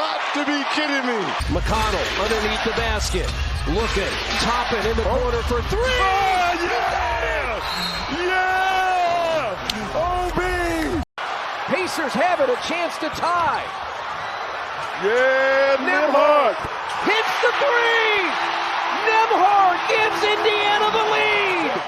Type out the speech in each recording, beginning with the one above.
got to be kidding me. McConnell underneath the basket. Looking, Toppin in the corner for three. Oh, yeah! Yeah! OB! Pacers have it, a chance to tie. Yeah, Nembhard hits the three. Nembhard gives Indiana the lead.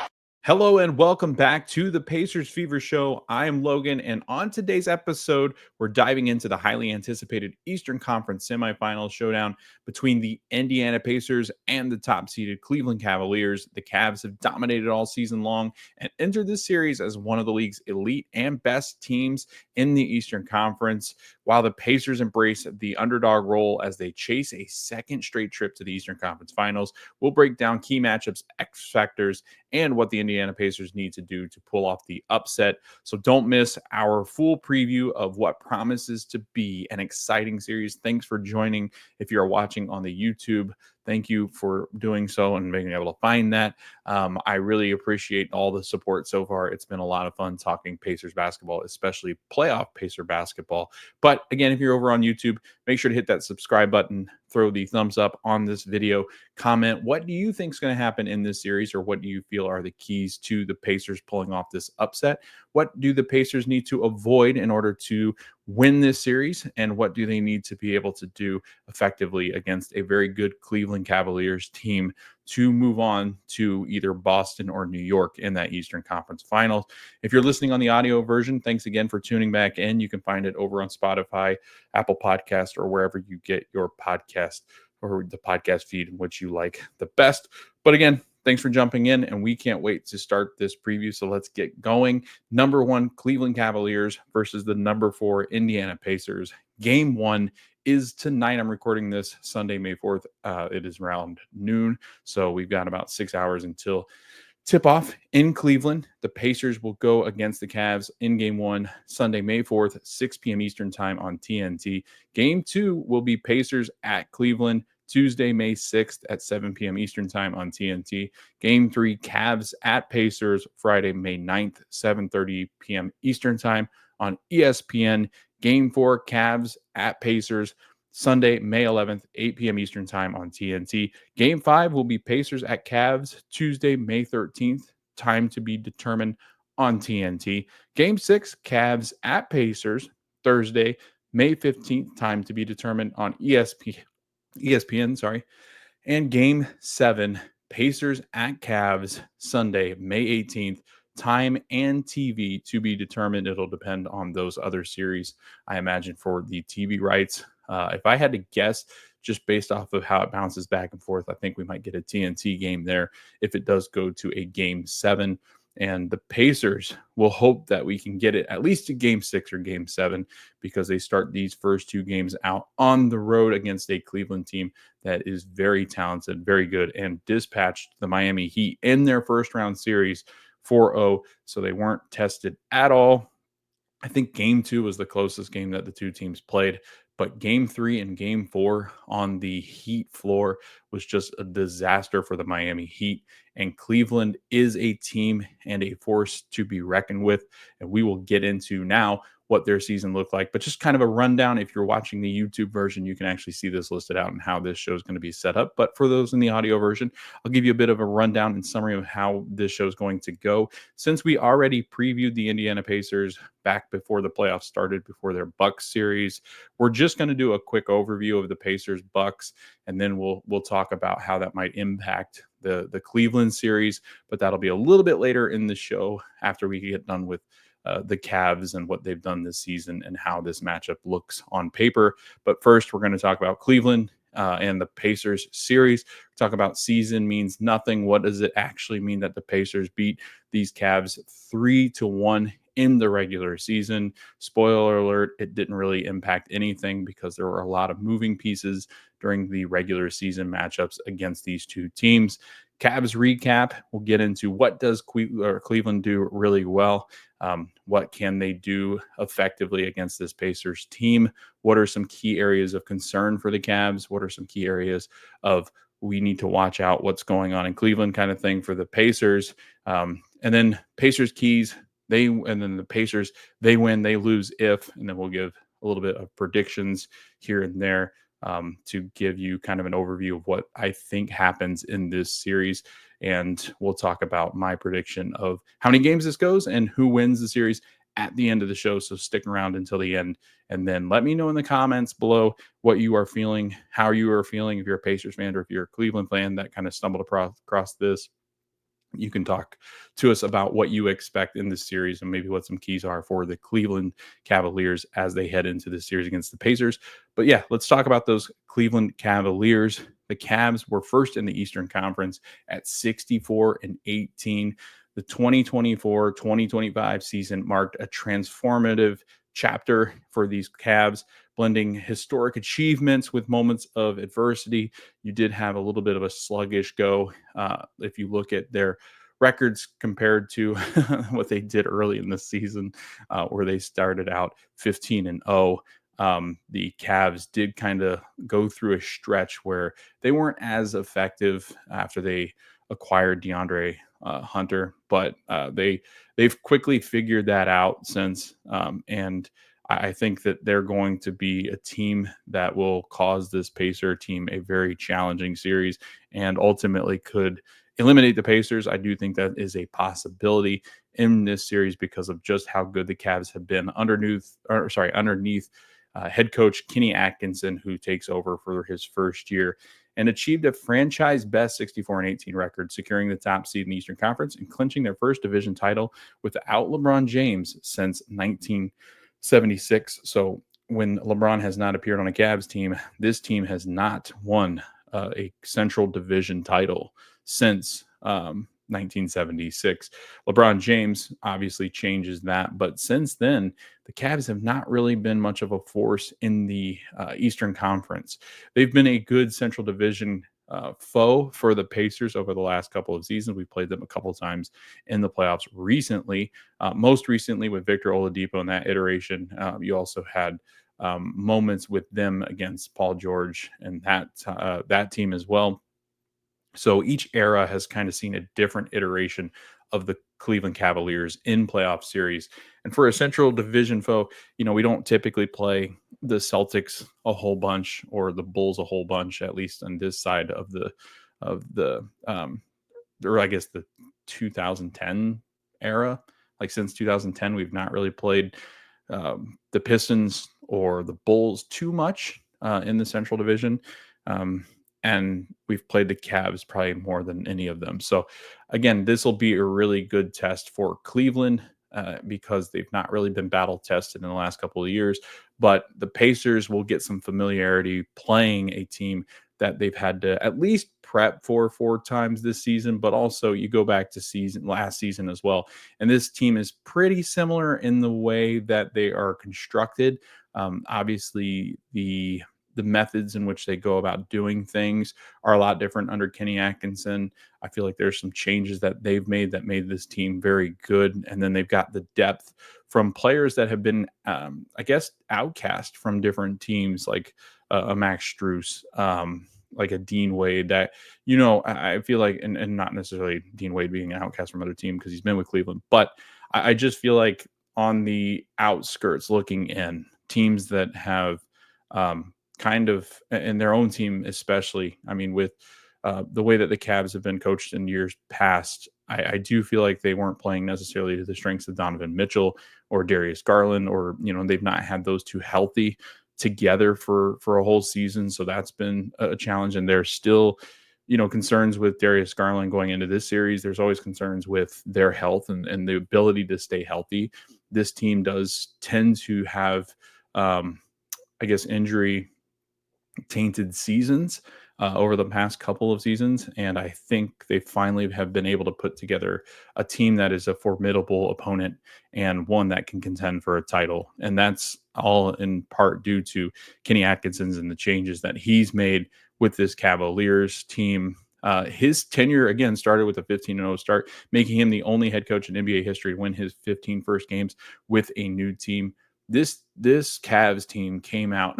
Hello and welcome back to the Pacers Fever Show. I am Logan, and on today's episode, we're diving into the highly anticipated Eastern Conference Semifinals showdown between the Indiana Pacers and the top-seeded Cleveland Cavaliers. The Cavs have dominated all season long and entered this series as one of the league's elite and best teams in the Eastern Conference, while the Pacers embrace the underdog role as they chase a second straight trip to the Eastern Conference Finals. We'll break down key matchups, X factors, and what the Indiana Pacers need to do to pull off the upset. So don't miss our full preview of what promises to be an exciting series. Thanks for joining. If you're watching on the YouTube, thank you for doing so and being able to find that. I really appreciate all the support so far. It's been a lot of fun talking Pacers basketball, especially playoff Pacer basketball. But again, if you're over on YouTube, make sure to hit that subscribe button, throw the thumbs up on this video, comment what do you think is going to happen in this series, or what do you feel are the keys to the Pacers pulling off this upset? What do the Pacers need to avoid in order to win this series, and what do they need to be able to do effectively against a very good Cleveland Cavaliers team to move on to either Boston or New York in that Eastern Conference Finals? If you're listening on the audio version, thanks again for tuning back in. You can find it over on Spotify, Apple Podcast, or wherever you get your podcast or the podcast feed in which you like the best. But again, thanks for jumping in, and we can't wait to start this preview. So let's get going. Number 1, Cleveland Cavaliers versus the number 4 Indiana Pacers. Game 1 is tonight. I'm recording this Sunday, May 4th. It is around noon. So we've got about 6 hours until tip-off in Cleveland. The Pacers will go against the Cavs in Game 1, Sunday, May 4th, 6 p.m. Eastern Time on TNT. Game 2 will be Pacers at Cleveland, Tuesday, May 6th at 7 p.m. Eastern Time on TNT. Game 3, Cavs at Pacers, Friday, May 9th, 7:30 p.m. Eastern Time on ESPN. Game 4, Cavs at Pacers, Sunday, May 11th, 8 p.m. Eastern Time on TNT. Game 5 will be Pacers at Cavs, Tuesday, May 13th, time to be determined on TNT. Game 6, Cavs at Pacers, Thursday, May 15th, time to be determined on ESPN. And Game 7, Pacers at Cavs, Sunday, May 18th, time and TV to be determined. It'll depend on those other series, I imagine, for the TV rights. If I had to guess, just based off of how it bounces back and forth, I think we might get a TNT game there if it does go to a Game 7. And the Pacers will hope that we can get it at least to Game 6 or Game 7, because they start these first 2 games out on the road against a Cleveland team that is very talented, very good, and dispatched the Miami Heat in their first round series 4-0. So they weren't tested at all. I think Game 2 was the closest game that the two teams played, but Game 3 and Game 4 on the Heat floor was just a disaster for the Miami Heat. And Cleveland is a team and a force to be reckoned with. And we will get into now what their season looked like. But just kind of a rundown. If you're watching the YouTube version, you can actually see this listed out and how this show is going to be set up. But for those in the audio version, I'll give you a bit of a rundown and summary of how this show is going to go. Since we already previewed the Indiana Pacers back before the playoffs started, before their Bucks series, we're just going to do a quick overview of the Pacers Bucks, and then we'll talk about how that might impact the Cleveland series. But that'll be a little bit later in the show after we get done with the Cavs and what they've done this season and how this matchup looks on paper. But first, we're going to talk about Cleveland and the Pacers series. Talk about season means nothing. What does it actually mean that the Pacers beat these Cavs 3-1 in the regular season? Spoiler alert, it didn't really impact anything because there were a lot of moving pieces during the regular season matchups against these two teams. Cavs recap, we'll get into what does Cleveland do really well. What can they do effectively against this Pacers team? What are some key areas of concern for the Cavs? What are some key areas of we need to watch out what's going on in Cleveland kind of thing for the Pacers? And then Pacers keys, and then the Pacers, they win, they lose if, and then we'll give a little bit of predictions here and there to give you kind of an overview of what I think happens in this series. And we'll talk about my prediction of how many games this goes and who wins the series at the end of the show. So stick around until the end. And then let me know in the comments below what you are feeling, how you are feeling, if you're a Pacers fan or if you're a Cleveland fan that kind of stumbled across this. You can talk to us about what you expect in this series and maybe what some keys are for the Cleveland Cavaliers as they head into this series against the Pacers. But yeah, let's talk about those Cleveland Cavaliers. The Cavs were first in the Eastern Conference at 64-18. The 2024-2025 season marked a transformative chapter for these Cavs, blending historic achievements with moments of adversity. You did have a little bit of a sluggish go if you look at their records compared to what they did early in the season, where they started out 15-0. The Cavs did kind of go through a stretch where they weren't as effective after they acquired DeAndre Hunter, but they've quickly figured that out since, and I think that they're going to be a team that will cause this Pacer team a very challenging series and ultimately could eliminate the Pacers. I do think that is a possibility in this series because of just how good the Cavs have been underneath head coach Kenny Atkinson, who takes over for his first year and achieved a franchise best 64-18 record, securing the top seed in the Eastern Conference and clinching their first division title without LeBron James since 1976. So when LeBron has not appeared on a Cavs team, this team has not won a Central Division title since 1976. LeBron James obviously changes that, but since then, the Cavs have not really been much of a force in the Eastern Conference. They've been a good Central Division foe for the Pacers over the last couple of seasons. We played them a couple of times in the playoffs recently, most recently with Victor Oladipo in that iteration. You also had moments with them against Paul George and that team as well. So each era has kind of seen a different iteration of the Cleveland Cavaliers in playoff series. And for a Central Division foe, we don't typically play the Celtics a whole bunch or the Bulls a whole bunch, at least on this side of the or I guess the 2010 era. Like since 2010, we've not really played the Pistons or the Bulls too much in the Central Division. And we've played the Cavs probably more than any of them. So again, this will be a really good test for Cleveland because they've not really been battle tested in the last couple of years. But the Pacers will get some familiarity playing a team that they've had to at least prep for 4 times this season, but also you go back to last season as well. And this team is pretty similar in the way that they are constructed. Obviously, the methods in which they go about doing things are a lot different under Kenny Atkinson. I feel like there's some changes that they've made that made this team very good. And then they've got the depth from players that have been, I guess, outcast from different teams, like a Max Strus, like a Dean Wade that, I feel like, and not necessarily Dean Wade being an outcast from other team because he's been with Cleveland, but I just feel like on the outskirts looking in, teams that have, kind of in their own team, especially. I mean, with the way that the Cavs have been coached in years past, I do feel like they weren't playing necessarily to the strengths of Donovan Mitchell or Darius Garland, or they've not had those two healthy together for a whole season. So that's been a challenge, and there's still concerns with Darius Garland going into this series. There's always concerns with their health and the ability to stay healthy. This team does tend to have, I guess, injury tainted seasons over the past couple of seasons, and I think they finally have been able to put together a team that is a formidable opponent and one that can contend for a title. And that's all in part due to Kenny Atkinson's and the changes that he's made with this Cavaliers team. His tenure, again, started with a 15-0 start, making him the only head coach in NBA history to win his 15 first games with a new team. This Cavs team came out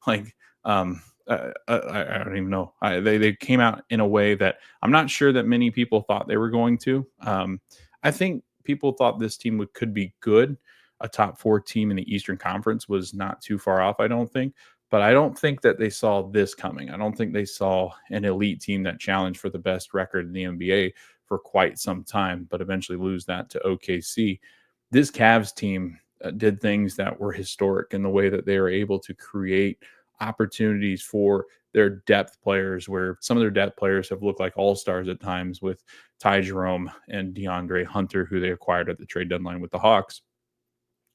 like I don't even know. They came out in a way that I'm not sure that many people thought they were going to. I think people thought this team could be good, a top 4 team in the Eastern Conference was not too far off, I don't think. But I don't think that they saw this coming. I don't think they saw an elite team that challenged for the best record in the NBA for quite some time, but eventually lose that to OKC. This Cavs team did things that were historic in the way that they were able to create opportunities for their depth players, where some of their depth players have looked like all-stars at times, with Ty Jerome and DeAndre Hunter, who they acquired at the trade deadline with the Hawks.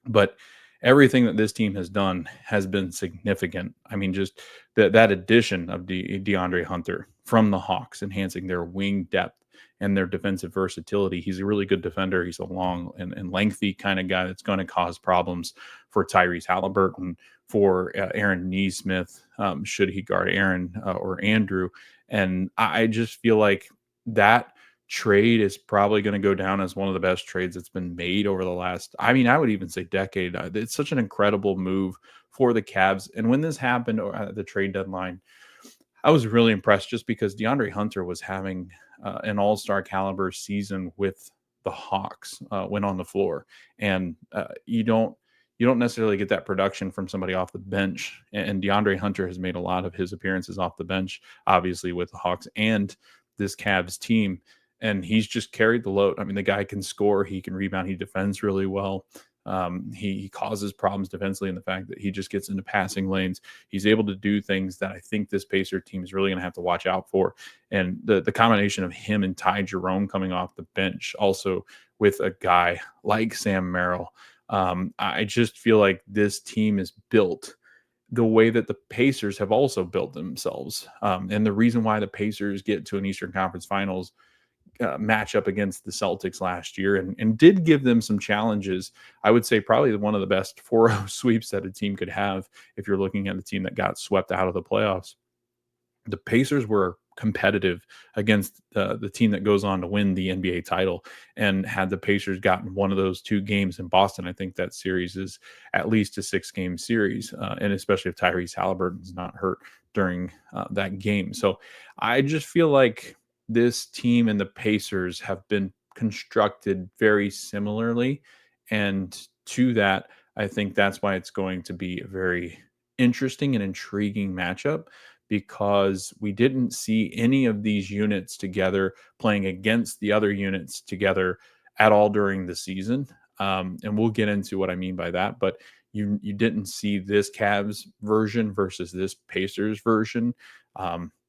But everything that this team has done has been significant. I mean, just that addition of DeAndre Hunter from the Hawks, enhancing their wing depth and their defensive versatility. He's a really good defender. He's a long and lengthy kind of guy that's going to cause problems for Tyrese Halliburton, for Aaron Neesmith, should he guard Aaron or Andrew. And I just feel like that trade is probably going to go down as one of the best trades that's been made over the last, I mean, I would even say decade. It's such an incredible move for the Cavs. And when this happened at the trade deadline, I was really impressed, just because DeAndre Hunter was having an all-star caliber season with the Hawks when on the floor. And you don't necessarily get that production from somebody off the bench. And DeAndre Hunter has made a lot of his appearances off the bench, obviously with the Hawks and this Cavs team. And he's just carried the load. I mean, the guy can score, he can rebound, he defends really well. He causes problems defensively in the fact that he just gets into passing lanes. He's able to do things that I think this Pacer team is really going to have to watch out for. And the combination of him and Ty Jerome coming off the bench, also with a guy like Sam Merrill, I just feel like this team is built the way that the Pacers have also built themselves. And the reason why the Pacers get to an Eastern Conference Finals matchup against the Celtics last year, and did give them some challenges. I would say probably one of the best 4-0 sweeps that a team could have if you're looking at the team that got swept out of the playoffs. The Pacers were competitive against the team that goes on to win the NBA title. And had the Pacers gotten one of those 2 games in Boston, I think that series is at least a 6-game series, and especially if Tyrese Halliburton's not hurt during that game. So I just feel like this team and the Pacers have been constructed very similarly. And to that, I think that's why it's going to be a very interesting and intriguing matchup, because we didn't see any of these units together playing against the other units together at all during the season. And we'll get into what I mean by that. But you didn't see this Cavs version versus this Pacers version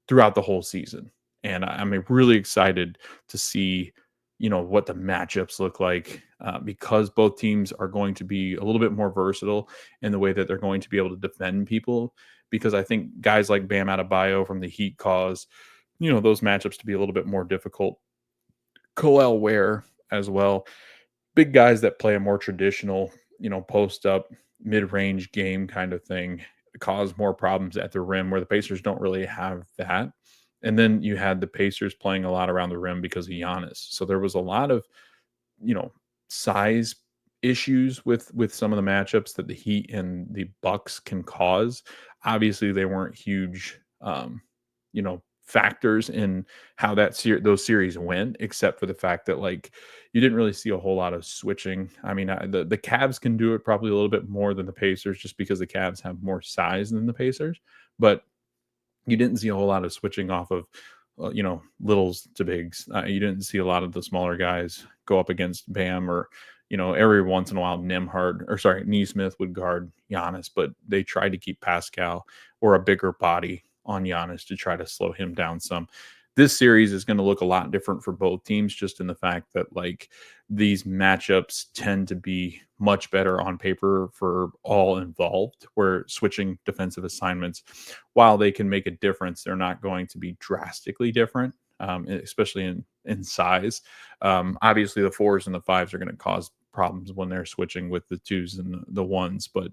throughout the whole season. And I'm really excited to see, what the matchups look like, because both teams are going to be a little bit more versatile in the way that they're going to be able to defend people. Because I think guys like Bam Adebayo from the Heat cause, those matchups to be a little bit more difficult. Coel Ware as well. Big guys that play a more traditional, post up, mid range game kind of thing, cause more problems at the rim, where the Pacers don't really have that. And then you had the Pacers playing a lot around the rim because of Giannis. So there was a lot of, size issues with some of the matchups that the Heat and the Bucks can cause. Obviously, they weren't huge, factors in how those series went, except for the fact that, like, you didn't really see a whole lot of switching. I mean, the Cavs can do it probably a little bit more than the Pacers, just because the Cavs have more size than the Pacers. But you didn't see a whole lot of switching off of, littles to bigs. You didn't see a lot of the smaller guys go up against Bam, or, every once in a while Neesmith would guard Giannis, but they tried to keep Pascal or a bigger body on Giannis to try to slow him down some. This series is going to look a lot different for both teams, just in the fact that, like, these matchups tend to be much better on paper for all involved, where switching defensive assignments, while they can make a difference, they're not going to be drastically different, especially in size. Obviously, the 4s and the 5s are going to cause problems when they're switching with the 2s and the 1s. But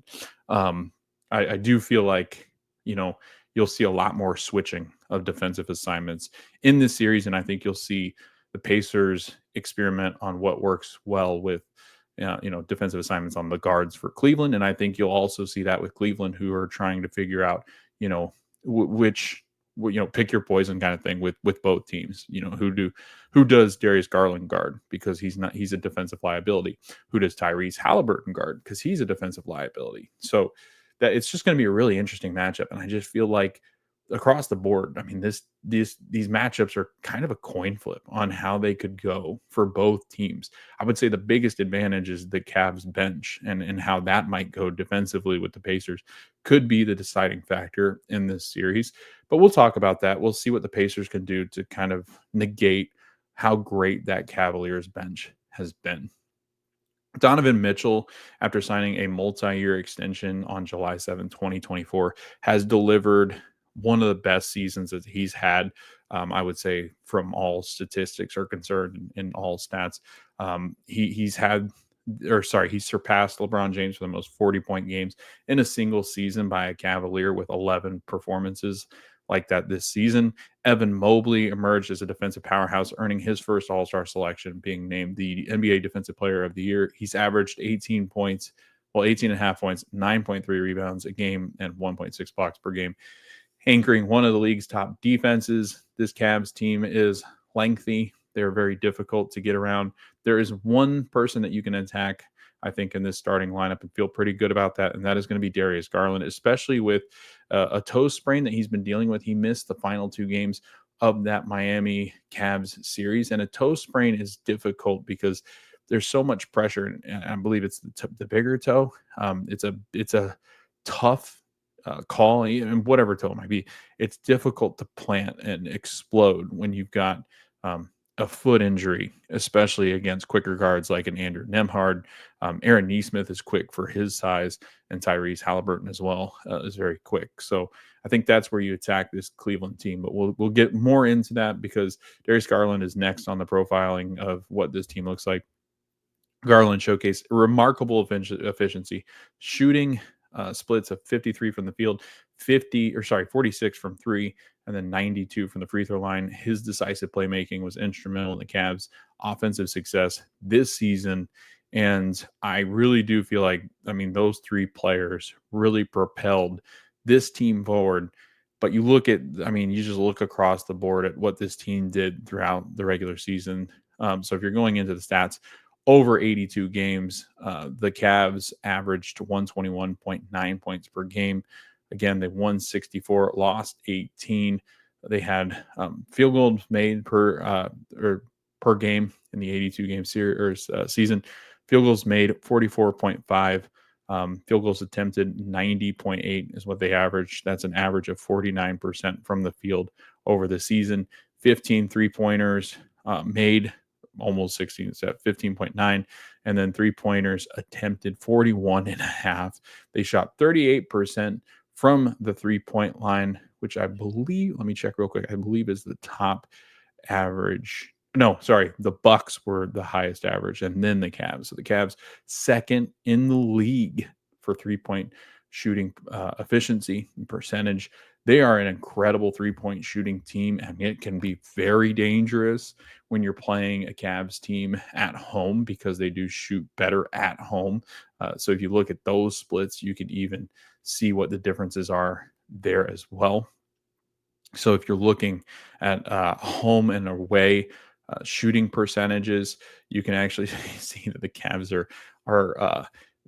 I do feel like, you'll see a lot more switching of defensive assignments in this series. And I think you'll see the Pacers experiment on what works well with, defensive assignments on the guards for Cleveland. And I think you'll also see that with Cleveland, who are trying to figure out, which pick your poison kind of thing with both teams. Who does Darius Garland guard because he's a defensive liability? Who does Tyrese Halliburton guard because he's a defensive liability? So that it's just going to be a really interesting matchup, and I just feel like across the board, I mean, these matchups are kind of a coin flip on how they could go for both teams. I would say the biggest advantage is the Cavs bench and how that might go defensively with the Pacers could be the deciding factor in this series. But we'll talk about that. We'll see what the Pacers can do to kind of negate how great that Cavaliers bench has been. Donovan Mitchell, after signing a multi-year extension on July 7, 2024, has delivered one of the best seasons that he's had. I would say from all statistics are concerned in all stats. He's surpassed LeBron James for the most 40-point games in a single season by a Cavalier with 11 performances like that this season. Evan Mobley emerged as a defensive powerhouse, earning his first All-Star selection, being named the NBA Defensive Player of the Year. He's averaged 18 points, 18 and a half points, 9.3 rebounds a game, and 1.6 blocks per game, anchoring one of the league's top defenses. This Cavs team is lengthy. They're very difficult to get around. There is one person that you can attack, I think, in this starting lineup and feel pretty good about that, and that is going to be Darius Garland, especially with a toe sprain that he's been dealing with. He missed the final 2 games of that Miami Cavs series, and a toe sprain is difficult because there's so much pressure, and I believe it's the bigger toe. It's a tough call, and whatever toe it might be. It's difficult to plant and explode when you've got a foot injury, especially against quicker guards like an Andrew Nembhard. Aaron Nesmith is quick for his size, and Tyrese Halliburton as well is very quick. So I think that's where you attack this Cleveland team. But we'll get more into that because Darius Garland is next on the profiling of what this team looks like. Garland showcased remarkable efficiency, shooting splits of 53 from the field, 46 from 3, and then 92 from the free throw line. His decisive playmaking was instrumental in the Cavs' offensive success this season. And I really do feel like, those 3 players really propelled this team forward. But you you just look across the board at what this team did throughout the regular season. So if you're going into the stats, over 82 games, the Cavs averaged 121.9 points per game. Again, they won 64, lost 18. They had field goals made per game in the 82 game season. Field goals made 44.5. Field goals attempted 90.8 is what they averaged. That's an average of 49% from the field over the season. 15 3-pointers made, almost 16, it's at 15.9, and then 3-pointers attempted 41 and a half. They shot 38% from the 3-point line, which I believe, let me check real quick, I believe is the top average. No, sorry, the Bucks were the highest average, and then the Cavs. So the Cavs second in the league for 3-point shooting efficiency and percentage. They are an incredible 3-point shooting team, and it can be very dangerous when you're playing a Cavs team at home because they do shoot better at home. So if you look at those splits, you can even see what the differences are there as well. So if you're looking at home and away shooting percentages, you can actually see that the Cavs are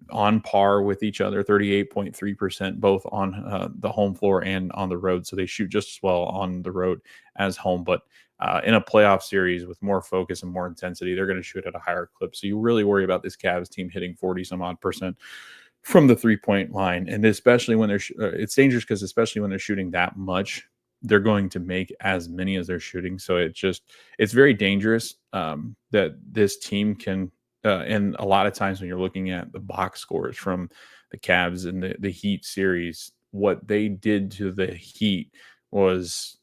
on par with each other, 38.3%, both on the home floor and on the road. So they shoot just as well on the road as home. But in a playoff series with more focus and more intensity, they're going to shoot at a higher clip. So you really worry about this Cavs team hitting 40 some odd percent from the 3-point line. And especially when it's dangerous because especially when they're shooting that much, they're going to make as many as they're shooting. So it's very dangerous that this team can, and a lot of times when you're looking at the box scores from the Cavs and the Heat series, what they did to the Heat was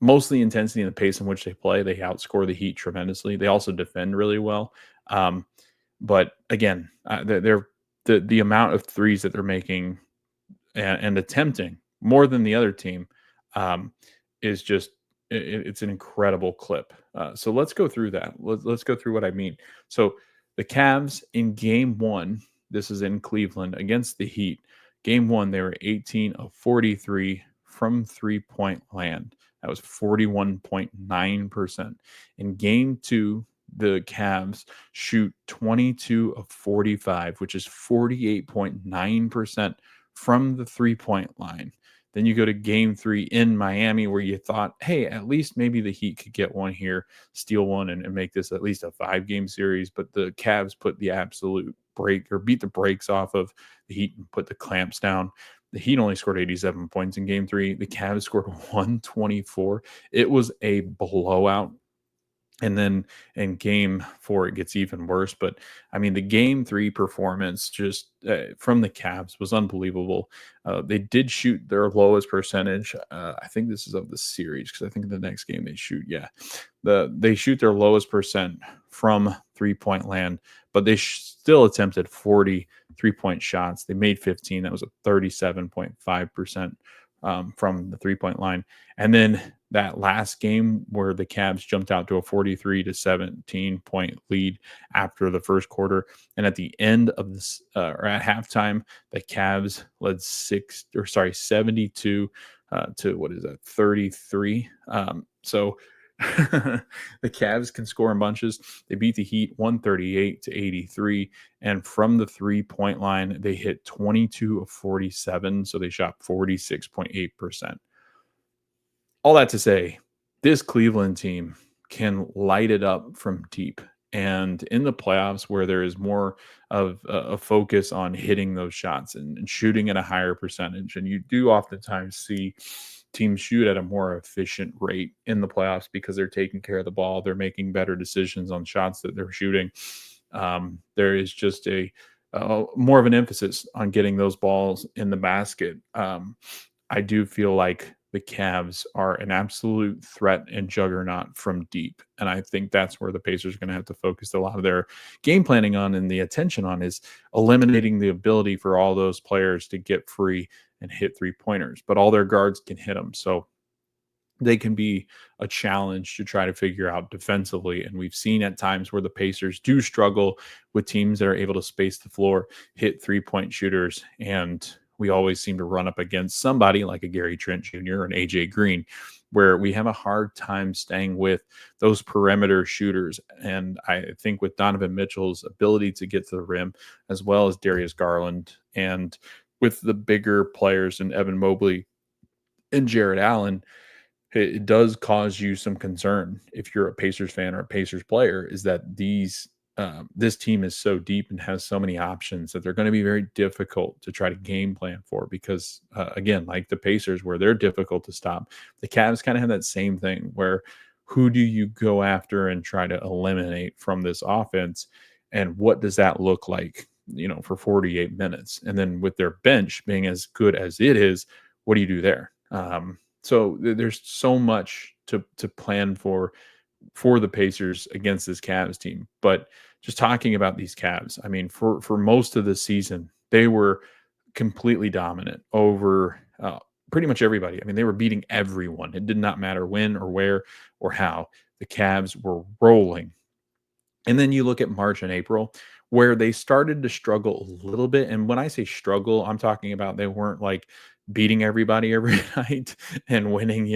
mostly intensity and the pace in which they play. They outscore the Heat tremendously. They also defend really well. But again, the amount of threes that they're making and attempting more than the other team is just it's an incredible clip. So let's go through that. Let's go through what I mean. So the Cavs in game 1, this is in Cleveland against the Heat. Game 1, they were 18 of 43 from 3-point land. That was 41.9%. In game two, the Cavs shoot 22 of 45, which is 48.9% from the 3-point line. Then you go to game three in Miami, where you thought, hey, at least maybe the Heat could get one here, steal one, and make this at least a 5-game series. But the Cavs put the absolute break, or beat the brakes off of the Heat and put the clamps down. The Heat only scored 87 points in game three. The Cavs scored 124. It was a blowout. And then in game four, it gets even worse. But I mean, the game three performance just from the Cavs was unbelievable. They did shoot their lowest percentage. I think this is of the series, because I think the next game they shoot, they shoot their lowest percent from 3-point land, but they still attempted 40 3-point shots. They made 15. That was a 37.5% from the 3-point line. And then that last game where the Cavs jumped out to a 43-17 point lead after the first quarter, and at the end of this, or at halftime, the Cavs led 72 to 33. So the Cavs can score in bunches. They beat the Heat 138-83, and from the 3-point line, they hit 22 of 47. So they shot 46.8%. All that to say, this Cleveland team can light it up from deep. And in the playoffs, where there is more of a focus on hitting those shots and shooting at a higher percentage, and you do oftentimes see teams shoot at a more efficient rate in the playoffs because they're taking care of the ball, they're making better decisions on shots that they're shooting. There is just a more of an emphasis on getting those balls in the basket. I do feel like the Cavs are an absolute threat and juggernaut from deep. And I think that's where the Pacers are going to have to focus a lot of their game planning on, and the attention on, is eliminating the ability for all those players to get free and hit 3-pointers, but all their guards can hit them. So they can be a challenge to try to figure out defensively. And we've seen at times where the Pacers do struggle with teams that are able to space the floor, hit 3-point shooters, and we always seem to run up against somebody like a Gary Trent Jr. or an AJ Green, where we have a hard time staying with those perimeter shooters. And I think with Donovan Mitchell's ability to get to the rim, as well as Darius Garland, and with the bigger players in Evan Mobley and Jared Allen, it does cause you some concern if you're a Pacers fan or a Pacers player, is that this team is so deep and has so many options that they're going to be very difficult to try to game plan for, because again, like the Pacers, where they're difficult to stop, the Cavs kind of have that same thing, where who do you go after and try to eliminate from this offense, and what does that look like, for 48 minutes? And then with their bench being as good as it is, what do you do there? So there's so much to plan for the Pacers against this Cavs team. But just talking about these Cavs, I mean, for most of the season, they were completely dominant over pretty much everybody. I mean, they were beating everyone. It did not matter when or where or how. The Cavs were rolling. And then you look at March and April, where they started to struggle a little bit. And when I say struggle, I'm talking about they weren't like beating everybody every night and winning,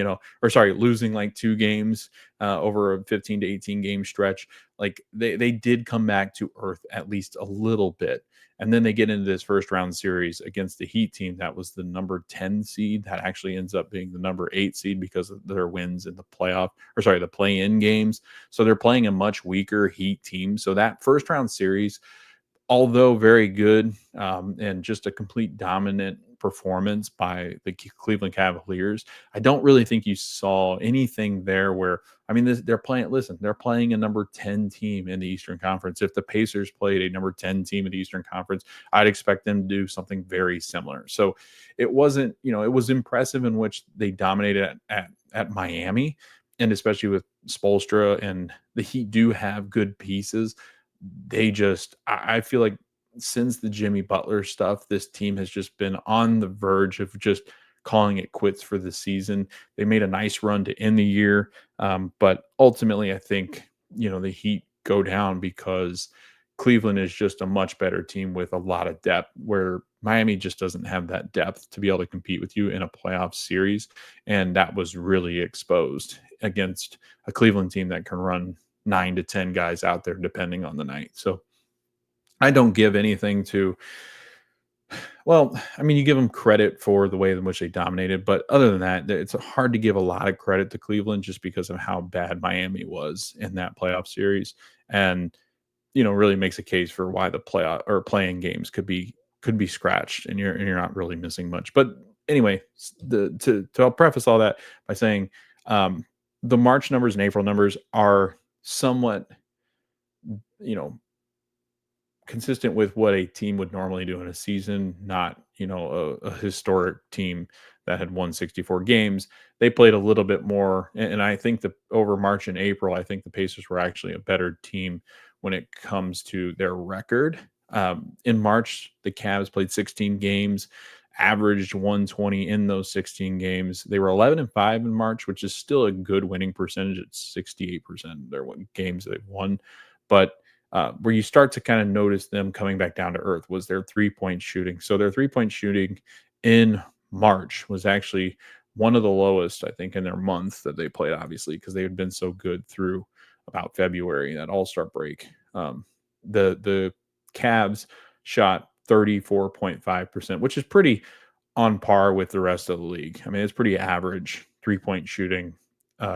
losing like 2 games over a 15 to 18 game stretch. Like they did come back to earth at least a little bit. And then they get into this first round series against the Heat team that was the number 10 seed, that actually ends up being the number 8 seed because of their wins in the the play-in games. So they're playing a much weaker Heat team. So that first round series, although very good, and just a complete dominant performance by the Cleveland Cavaliers, I don't really think you saw anything there where, I mean, they're playing a number 10 team in the Eastern Conference. If the Pacers played a number 10 team in the Eastern Conference, I'd expect them to do something very similar. So it wasn't, it was impressive in which they dominated at Miami, and especially with Spoelstra, and the Heat do have good pieces. I feel like since the Jimmy Butler stuff, this team has just been on the verge of just calling it quits for the season. They made a nice run to end the year. But ultimately, I think, the Heat go down because Cleveland is just a much better team with a lot of depth, where Miami just doesn't have that depth to be able to compete with you in a playoff series. And that was really exposed against a Cleveland team that can run 9 to 10 guys out there depending on the night. So I don't give anything to, well, I mean, you give them credit for the way in which they dominated, but other than that, it's hard to give a lot of credit to Cleveland just because of how bad Miami was in that playoff series. And really makes a case for why the playoff or playing games could be scratched, and you're not really missing much. But anyway, I'll preface all that by saying um, the March numbers and April numbers are somewhat, you know, consistent with what a team would normally do in a season, not, a historic team that had won 64 games. They played a little bit more. And I think that over March and April, I think the Pacers were actually a better team when it comes to their record. In March, the Cavs played 16 games, averaged 120 in those 16 games. They were 11-5 in March, which is still a good winning percentage. It's 68% of their games they've won. But where you start to kind of notice them coming back down to earth was their 3-point shooting. So their 3-point shooting in March was actually one of the lowest, I think, in their month that they played, obviously, because they had been so good through about February, that All-Star break. The Cavs shot 34.5%, which is pretty on par with the rest of the league. I mean, it's pretty average 3-point shooting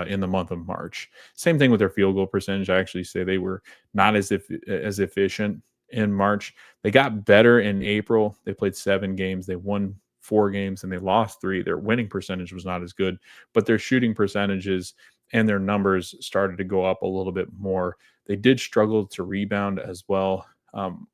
in the month of March. Same thing with their field goal percentage. I actually say they were not as efficient in March. They got better in April. They played 7 games. They won 4 games and they lost 3. Their winning percentage was not as good, but their shooting percentages and their numbers started to go up a little bit more. They did struggle to rebound as well,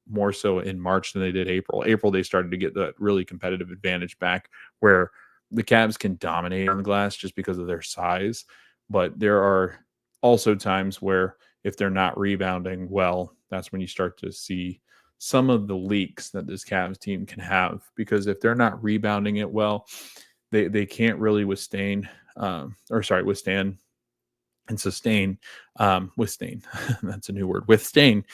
more so in March than they did April. April, they started to get that really competitive advantage back where the Cavs can dominate on the glass just because of their size. But there are also times where if they're not rebounding well, that's when you start to see some of the leaks that this Cavs team can have. Because if they're not rebounding it well, they can't really withstand and sustain, withstain. That's a new word. Withstain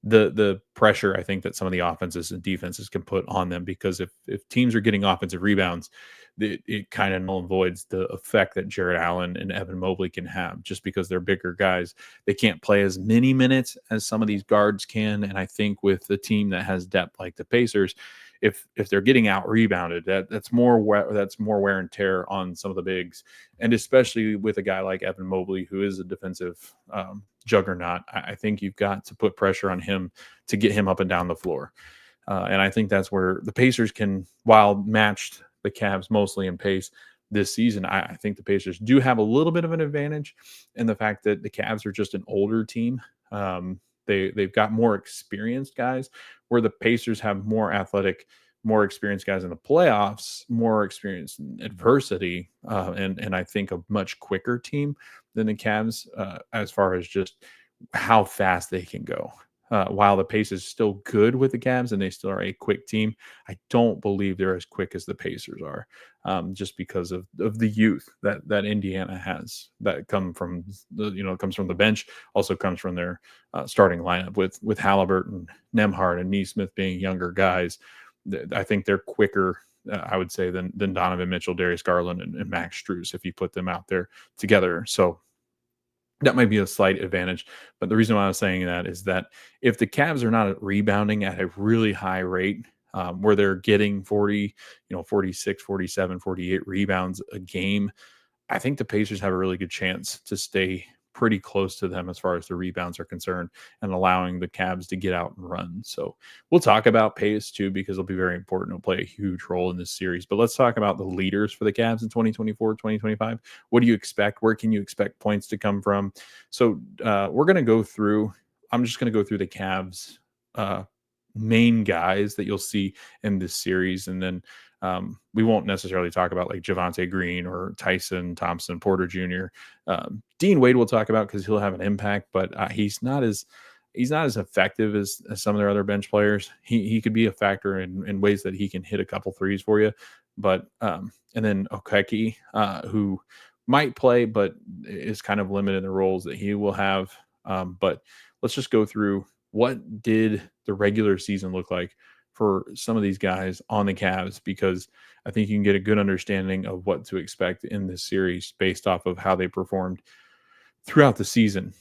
the pressure I think that some of the offenses and defenses can put on them, because if teams are getting offensive rebounds, it kind of null and voids the effect that Jared Allen and Evan Mobley can have, just because they're bigger guys. They can't play as many minutes as some of these guards can. And I think with the team that has depth like the Pacers, if they're getting out rebounded, that's more wear and tear on some of the bigs, and especially with a guy like Evan Mobley, who is a defensive juggernaut. I think you've got to put pressure on him to get him up and down the floor. And I think that's where the Pacers can, while matched the Cavs mostly in pace this season, I think the Pacers do have a little bit of an advantage in the fact that the Cavs are just an older team. They've got more experienced guys, where the Pacers have more athletic, more experienced guys in the playoffs, more experience in adversity, and I think a much quicker team than the Cavs, as far as just how fast they can go. While the pace is still good with the Cavs and they still are a quick team, I don't believe they're as quick as the Pacers are, just because of the youth that Indiana has, that comes from the bench, also comes from their starting lineup with Halliburton, Nemhard, and Neesmith being younger guys. I think they're quicker, I would say, than Donovan Mitchell, Darius Garland, and Max Strus if you put them out there together. So that might be a slight advantage. But the reason why I was saying that is that if the Cavs are not rebounding at a really high rate, where they're getting 40, 46, 47, 48 rebounds a game, I think the Pacers have a really good chance to stay pretty close to them as far as the rebounds are concerned, and allowing the Cavs to get out and run. So we'll talk about pace too, because it'll be very important. It'll play a huge role in this series. But let's talk about the leaders for the Cavs in 2024, 2025. What do you expect? Where can you expect points to come from? So we're going to go through, I'm just going to go through the Cavs main guys that you'll see in this series. And then we won't necessarily talk about like Javonte Green or Tyson Thompson Porter Jr. Dean Wade we'll talk about because he'll have an impact, but he's not as effective as some of their other bench players. He could be a factor in ways that he can hit a couple threes for you. But and then Okeke, who might play but is kind of limited in the roles that he will have. But let's just go through, what did the regular season look like for some of these guys on the Cavs, because I think you can get a good understanding of what to expect in this series based off of how they performed throughout the season.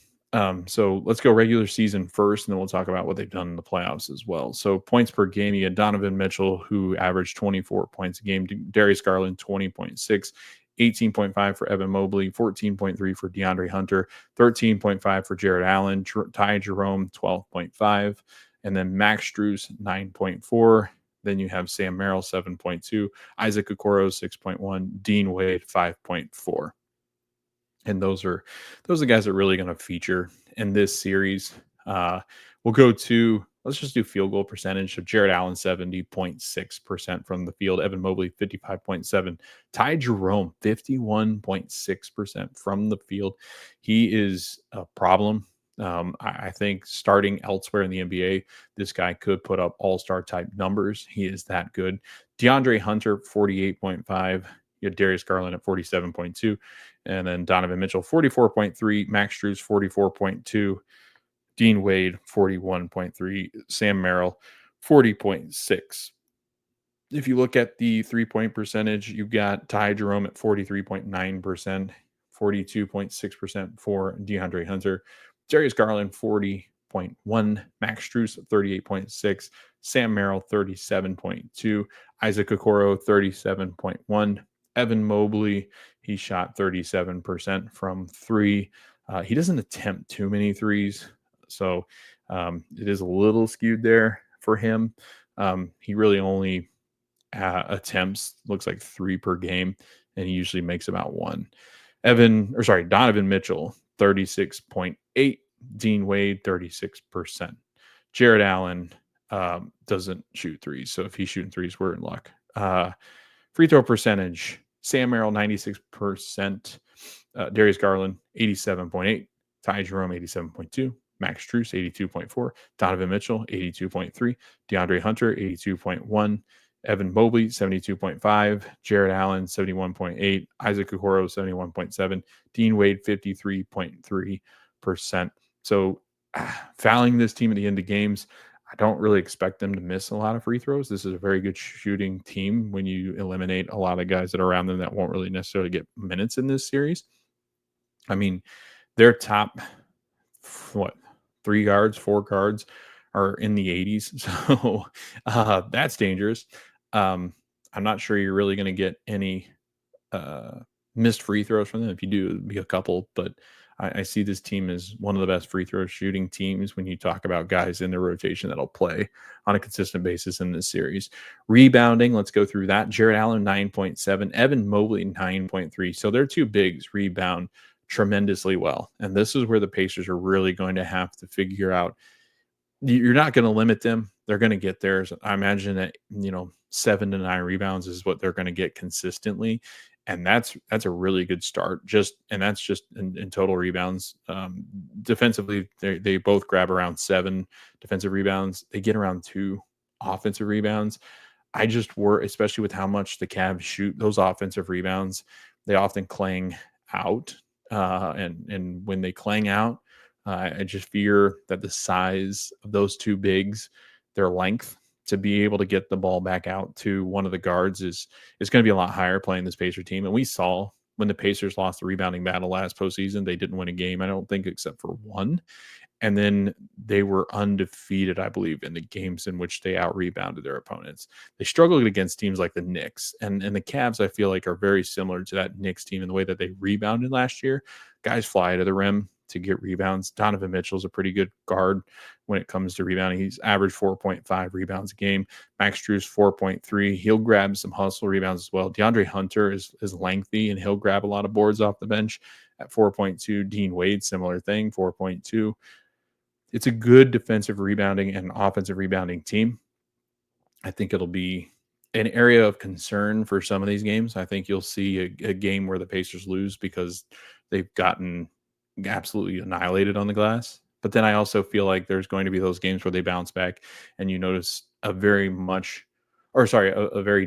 So let's go regular season first, and then we'll talk about what they've done in the playoffs as well. So points per game, you had Donovan Mitchell, who averaged 24 points a game, Darius Garland, 20.6, 18.5 for Evan Mobley, 14.3 for DeAndre Hunter, 13.5 for Jared Allen, Ty Jerome, 12.5, and then Max Strus, 9.4. Then you have Sam Merrill, 7.2, Isaac Okoro, 6.1, Dean Wade, 5.4. And those are the guys that are really going to feature in this series. We'll go to, let's just do field goal percentage. So Jared Allen, 70.6% from the field. Evan Mobley, 55.7%. Ty Jerome, 51.6% from the field. He is a problem. I think starting elsewhere in the NBA, this guy could put up all-star type numbers. He is that good. DeAndre Hunter, 48.5%. You had Darius Garland at 47.2%. And then Donovan Mitchell, 44.3, Max Strus, 44.2, Dean Wade, 41.3, Sam Merrill, 40.6. If you look at the three-point percentage, you've got Ty Jerome at 43.9%, 42.6% for DeAndre Hunter, Darius Garland, 40.1, Max Strus, 38.6, Sam Merrill, 37.2, Isaac Okoro, 37.1, Evan Mobley, he shot 37% from three. He doesn't attempt too many threes, so it is a little skewed there for him. He really only attempts, looks like 3 per game, and he usually makes about 1. Donovan Mitchell, 36.8. Dean Wade, 36%. Jared Allen doesn't shoot threes, so if he's shooting threes, we're in luck. Free throw percentage, Sam Merrill, 96%. Darius Garland, 87.8. Ty Jerome, 87.2. Max Strus, 82.4. Donovan Mitchell, 82.3. DeAndre Hunter, 82.1. Evan Mobley, 72.5. Jared Allen, 71.8. Isaac Okoro, 71.7. Dean Wade, 53.3%. So fouling this team at the end of games, I don't really expect them to miss a lot of free throws. This is a very good shooting team when you eliminate a lot of guys that are around them that won't really necessarily get minutes in this series. I mean, their top, 4 guards are in the 80s. So that's dangerous. I'm not sure you're really going to get any missed free throws from them. If you do, it'd be a couple, but I see this team as one of the best free throw shooting teams when you talk about guys in the rotation that'll play on a consistent basis in this series. Rebounding, let's go through that. Jared Allen, 9.7. Evan Mobley, 9.3. So their two bigs rebound tremendously well. And this is where the Pacers are really going to have to figure out. You're not going to limit them. They're going to get theirs. I imagine that, 7 to 9 rebounds is what they're going to get consistently. And that's a really good start. That's just in total rebounds. Defensively, they both grab around 7 defensive rebounds. They get around 2 offensive rebounds. I just worry, especially with how much the Cavs shoot those offensive rebounds, they often clang out. And when they clang out, I just fear that the size of those two bigs, their length to be able to get the ball back out to one of the guards is going to be a lot higher playing this Pacer team. And we saw when the Pacers lost the rebounding battle last postseason, they didn't win a game, I don't think, except for one. And then they were undefeated, I believe, in the games in which they out-rebounded their opponents. They struggled against teams like the Knicks. And the Cavs, I feel like, are very similar to that Knicks team in the way that they rebounded last year. Guys fly to the rim to get rebounds. Donovan Mitchell's a pretty good guard when it comes to rebounding. He's averaged 4.5 rebounds a game. Max Strus, 4.3. He'll grab some hustle rebounds as well. DeAndre Hunter is lengthy, and he'll grab a lot of boards off the bench at 4.2. Dean Wade, similar thing, 4.2. It's a good defensive rebounding and offensive rebounding team. I think it'll be an area of concern for some of these games. I think you'll see a game where the Pacers lose because they've gotten absolutely annihilated on the glass. But then I also feel like there's going to be those games where they bounce back and you notice a very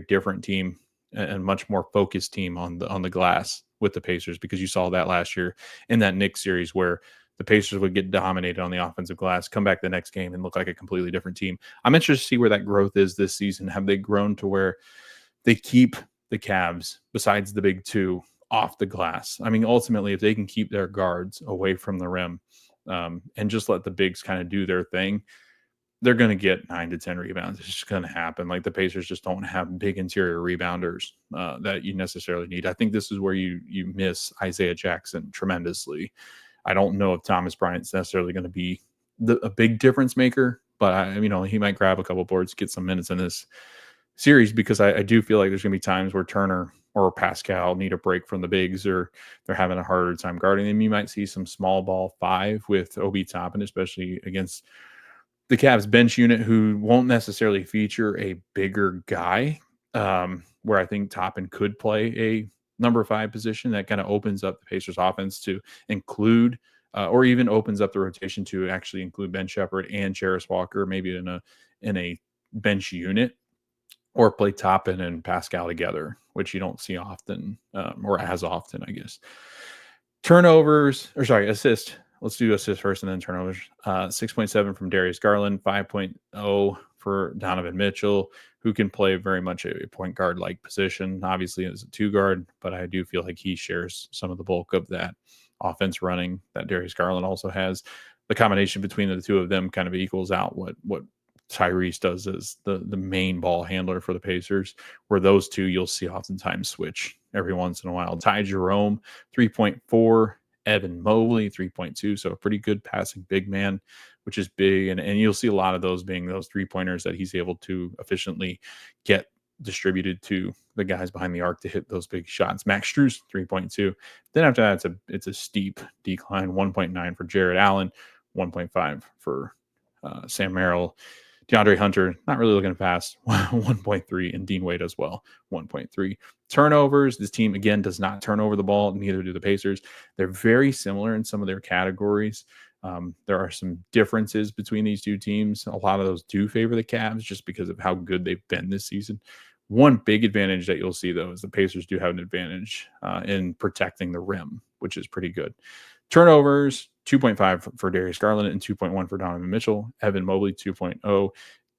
different team and much more focused team on the glass with the Pacers, because you saw that last year in that Knicks series where the Pacers would get dominated on the offensive glass, come back the next game and look like a completely different team. I'm interested to see where that growth is this season. Have they grown to where they keep the Cavs, besides the big two, off the glass? I mean, ultimately, if they can keep their guards away from the rim and just let the bigs kind of do their thing, they're going to get 9 to 10 rebounds. It's just going to happen. Like, the Pacers just don't have big interior rebounders that you necessarily need. I think this is where you miss Isaiah Jackson tremendously. I don't know if Thomas Bryant's necessarily going to be a big difference maker, but he might grab a couple boards, get some minutes in this series, because I do feel like there's going to be times where Turner or Pascal need a break from the bigs, or they're having a harder time guarding them. You might see some small ball 5 with Obi Toppin, especially against the Cavs bench unit, who won't necessarily feature a bigger guy, where I think Toppin could play a number 5 position. That kind of opens up the Pacers offense to include, or even opens up the rotation to actually include Ben Shepherd and Jarris Walker, maybe in a bench unit, or play Toppin and Pascal together, which you don't see often, or as often, I guess. Assist. Let's do assist first and then turnovers. 6.7 from Darius Garland, 5.0 for Donovan Mitchell, who can play very much a point guard-like position, obviously as a 2 guard, but I do feel like he shares some of the bulk of that offense running that Darius Garland also has. The combination between the two of them kind of equals out what Tyrese does as the main ball handler for the Pacers, where those two you'll see oftentimes switch every once in a while. Ty Jerome, 3.4. Evan Mobley, 3.2. So a pretty good passing big man, which is big. And you'll see a lot of those being those 3-pointers that he's able to efficiently get distributed to the guys behind the arc to hit those big shots. Max Strus, 3.2. Then after that, it's a steep decline, 1.9 for Jared Allen, 1.5 for Sam Merrill. DeAndre Hunter, not really looking to pass, 1.3, and Dean Wade as well, 1.3. Turnovers, this team, again, does not turn over the ball, neither do the Pacers. They're very similar in some of their categories. There are some differences between these two teams. A lot of those do favor the Cavs just because of how good they've been this season. One big advantage that you'll see, though, is the Pacers do have an advantage in protecting the rim, which is pretty good. Turnovers, 2.5 for Darius Garland and 2.1 for Donovan Mitchell. Evan Mobley, 2.0.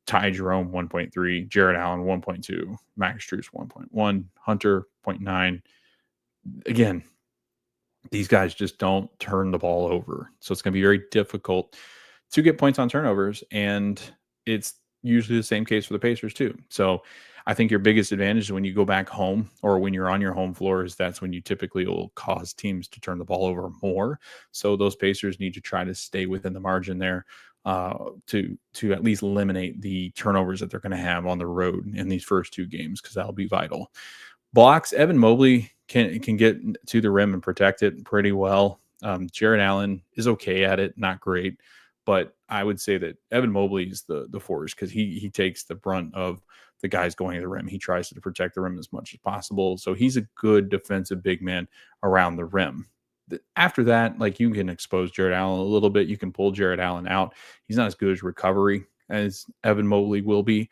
Ty Jerome, 1.3. Jared Allen, 1.2. Max Strus, 1.1. Hunter, 0.9. Again, these guys just don't turn the ball over. So it's going to be very difficult to get points on turnovers. And it's usually the same case for the Pacers too. So I think your biggest advantage is when you go back home, or when you're on your home floor, is that's when you typically will cause teams to turn the ball over more. So those Pacers need to try to stay within the margin there to at least eliminate the turnovers that they're going to have on the road in these first 2 games, because that'll be vital. Blocks, Evan Mobley can get to the rim and protect it pretty well. Jared Allen is okay at it, not great. But I would say that Evan Mobley is the force, because he takes the brunt of the guys going to the rim. He tries to protect the rim as much as possible. So he's a good defensive big man around the rim. After that, like, you can expose Jared Allen a little bit. You can pull Jared Allen out. He's not as good as recovery as Evan Mobley will be.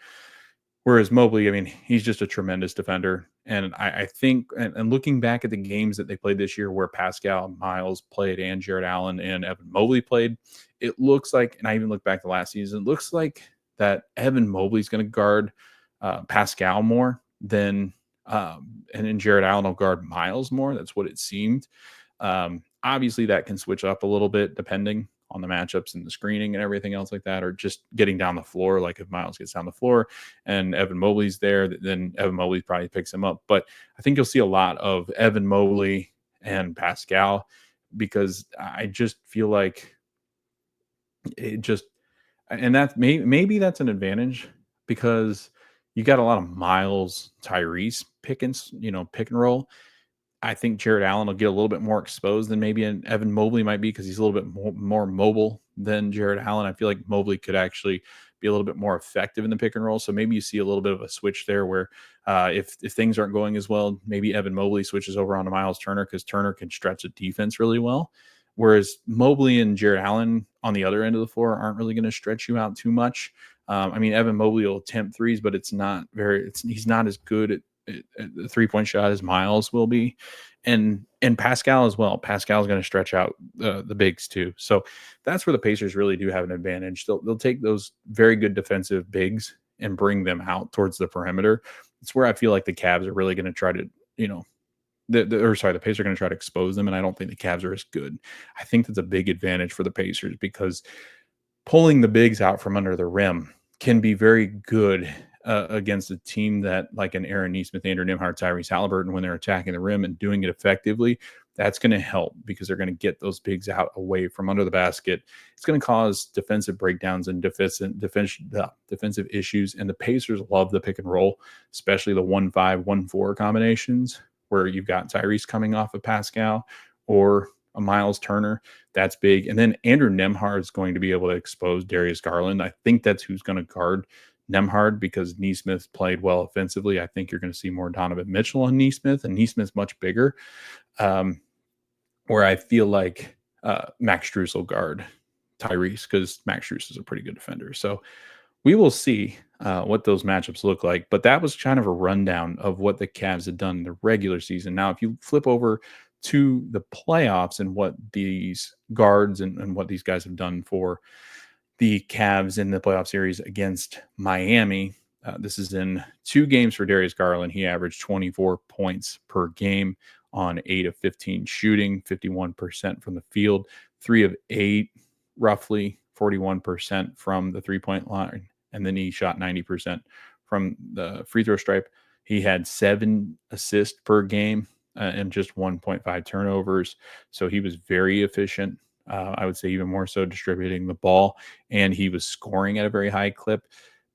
Whereas Mobley, I mean, he's just a tremendous defender. And I think, and looking back at the games that they played this year where Pascal, Miles played, and Jared Allen and Evan Mobley played, it looks like, and I even look back to last season, it looks like that Evan Mobley's going to guard Pascal more than, and then Jared Allen will guard Miles more. That's what it seemed. Obviously, that can switch up a little bit depending on the matchups and the screening and everything else like that, or just getting down the floor. Like, if Miles gets down the floor and Evan Mobley's there, then Evan Mobley probably picks him up. But I think you'll see a lot of Evan Mobley and Pascal, because I just feel like it just, and that's maybe that's an advantage, because you got a lot of Miles, Tyrese pick and roll. I think Jared Allen will get a little bit more exposed than maybe Evan Mobley might be, because he's a little bit more mobile than Jared Allen. I feel like Mobley could actually be a little bit more effective in the pick and roll. So maybe you see a little bit of a switch there, where if things aren't going as well, maybe Evan Mobley switches over onto Miles Turner, because Turner can stretch the defense really well. Whereas Mobley and Jared Allen on the other end of the floor aren't really going to stretch you out too much. I mean, Evan Mobley will attempt threes, but he's not as good at the 3-point shot as Miles will be, and Pascal as well. Pascal's going to stretch out the bigs too. So that's where the Pacers really do have an advantage. They'll take those very good defensive bigs and bring them out towards the perimeter. It's where I feel like the Cavs are really going to try to, the Pacers are going to try to expose them, and I don't think the Cavs are as good. I think that's a big advantage for the Pacers because pulling the bigs out from under the rim can be very good against a team that, like an Aaron Nesmith, Andrew Nembhard, Tyrese Halliburton, when they're attacking the rim and doing it effectively. That's going to help because they're going to get those bigs out away from under the basket. It's going to cause defensive breakdowns and defensive issues. And the Pacers love the pick and roll, especially the 1-5, 1-4 combinations where you've got Tyrese coming off of Pascal or a Miles Turner. That's big. And then Andrew Nembhard is going to be able to expose Darius Garland. I think that's who's going to guard Nembhard because Nesmith played well offensively. I think you're going to see more Donovan Mitchell on Nesmith, and Nesmith's much bigger. Where I feel like Max Strus will guard Tyrese because Max Strus is a pretty good defender. So we will see what those matchups look like. But that was kind of a rundown of what the Cavs had done in the regular season. Now, if you flip over to the playoffs and what these guards and what these guys have done for the Cavs in the playoff series against Miami, this is in 2 games for Darius Garland. He averaged 24 points per game on 8 of 15 shooting, 51% from the field, 3 of 8, roughly 41% from the 3-point line. And then he shot 90% from the free throw stripe. He had 7 assists per game and just 1.5 turnovers. So he was very efficient. I would say even more so distributing the ball, and he was scoring at a very high clip.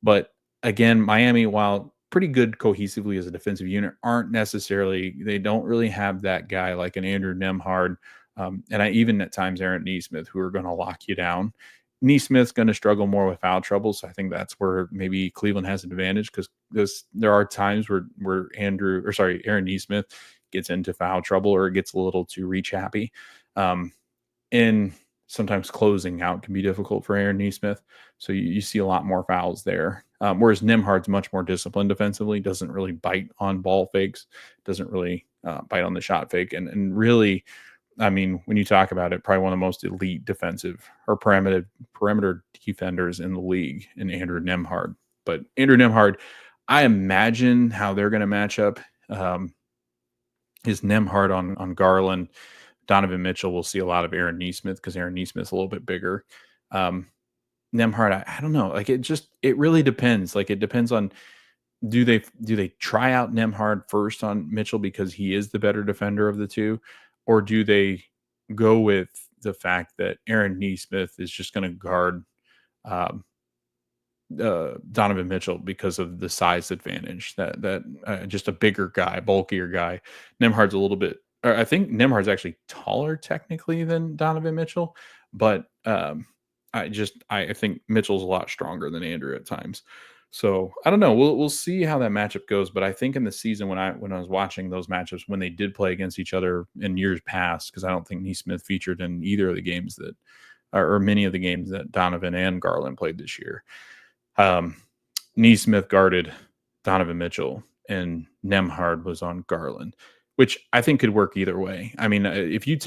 But again, Miami, while pretty good cohesively as a defensive unit, they don't really have that guy like an Andrew Nembhard. And even at times Aaron Nesmith, who are going to lock you down. Nesmith's going to struggle more with foul trouble. So I think that's where maybe Cleveland has an advantage because there are times where Aaron Nesmith gets into foul trouble or gets a little too reach happy. And sometimes closing out can be difficult for Aaron Nesmith. So you see a lot more fouls there. Whereas Nembhard's much more disciplined defensively, doesn't really bite on ball fakes, doesn't really bite on the shot fake. And really, I mean, when you talk about it, probably one of the most elite defensive or perimeter defenders in the league in Andrew Nembhard. But Andrew Nembhard, I imagine how they're going to match up is Nembhard on Garland. Donovan Mitchell will see a lot of Aaron Nesmith because Aaron Nesmith's a little bit bigger. Nembhard, I don't know. Like it really depends. Like it depends on do they try out Nembhard first on Mitchell because he is the better defender of the two, or do they go with the fact that Aaron Nesmith is just going to guard Donovan Mitchell because of the size advantage that just a bigger guy, bulkier guy. Nembhard's a little bit. I think Nembhard's actually taller technically than Donovan Mitchell, but I think Mitchell's a lot stronger than Andrew at times. So I don't know. We'll see how that matchup goes. But I think in the season when I was watching those matchups when they did play against each other in years past, because I don't think Nesmith featured in either of the games or many of the games that Donovan and Garland played this year. Nesmith guarded Donovan Mitchell and Nembhard was on Garland, which I think could work either way. I mean, if you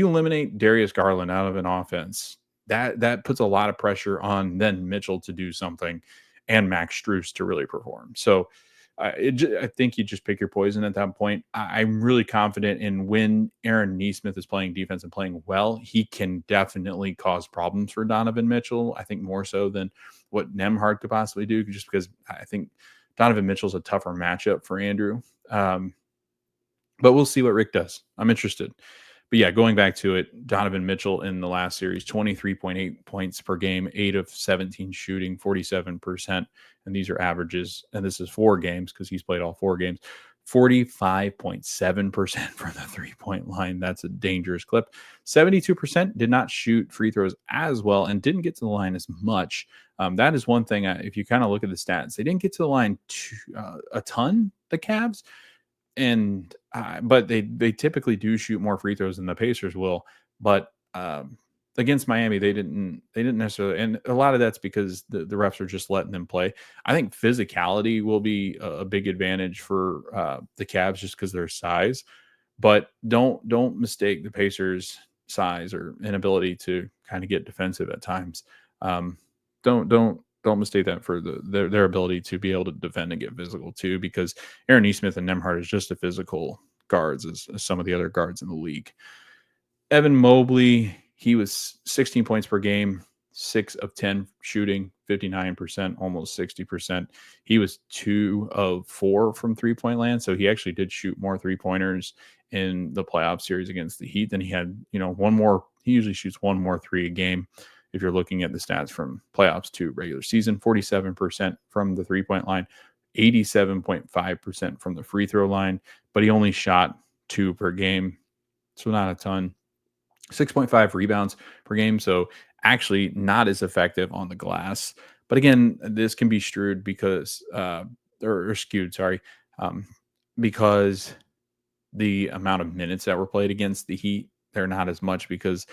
eliminate Darius Garland out of an offense, that puts a lot of pressure on then Mitchell to do something and Max Strus to really perform. So I think you just pick your poison at that point. I'm really confident in when Aaron Nesmith is playing defense and playing well, he can definitely cause problems for Donovan Mitchell. I think more so than what Nembhard could possibly do, just because I think Donovan Mitchell's a tougher matchup for Andrew. But we'll see what Rick does. I'm interested. But yeah, going back to it, Donovan Mitchell in the last series, 23.8 points per game, 8 of 17 shooting, 47%. And these are averages. And this is 4 games because he's played all 4 games. 45.7% from the 3-point line. That's a dangerous clip. 72% did not shoot free throws as well and didn't get to the line as much. That is one thing. If you kind of look at the stats, they didn't get to the line a ton, the Cavs. But they typically do shoot more free throws than the Pacers will. But against Miami, they didn't necessarily, and a lot of that's because the refs are just letting them play. I think physicality will be a big advantage for the Cavs just because their size, but don't mistake the Pacers' size or inability to kind of get defensive at times. Um, don't mistake that for their ability to be able to defend and get physical too, because Aaron Nesmith and Nemhard is just as physical guards as some of the other guards in the league. Evan Mobley, he was 16 points per game, 6 of 10 shooting, 59%, almost 60%. He was 2 of 4 from three-point land, so he actually did shoot more three-pointers in the playoff series against the Heat than he had, one more. He usually shoots one more three a game. If you're looking at the stats from playoffs to regular season, 47% from the three-point line, 87.5% from the free throw line, but he only shot 2 per game, so not a ton. 6.5 rebounds per game, so actually not as effective on the glass. But again, this can be strewed because, or skewed, sorry, because the amount of minutes that were played against the Heat, they're not as much because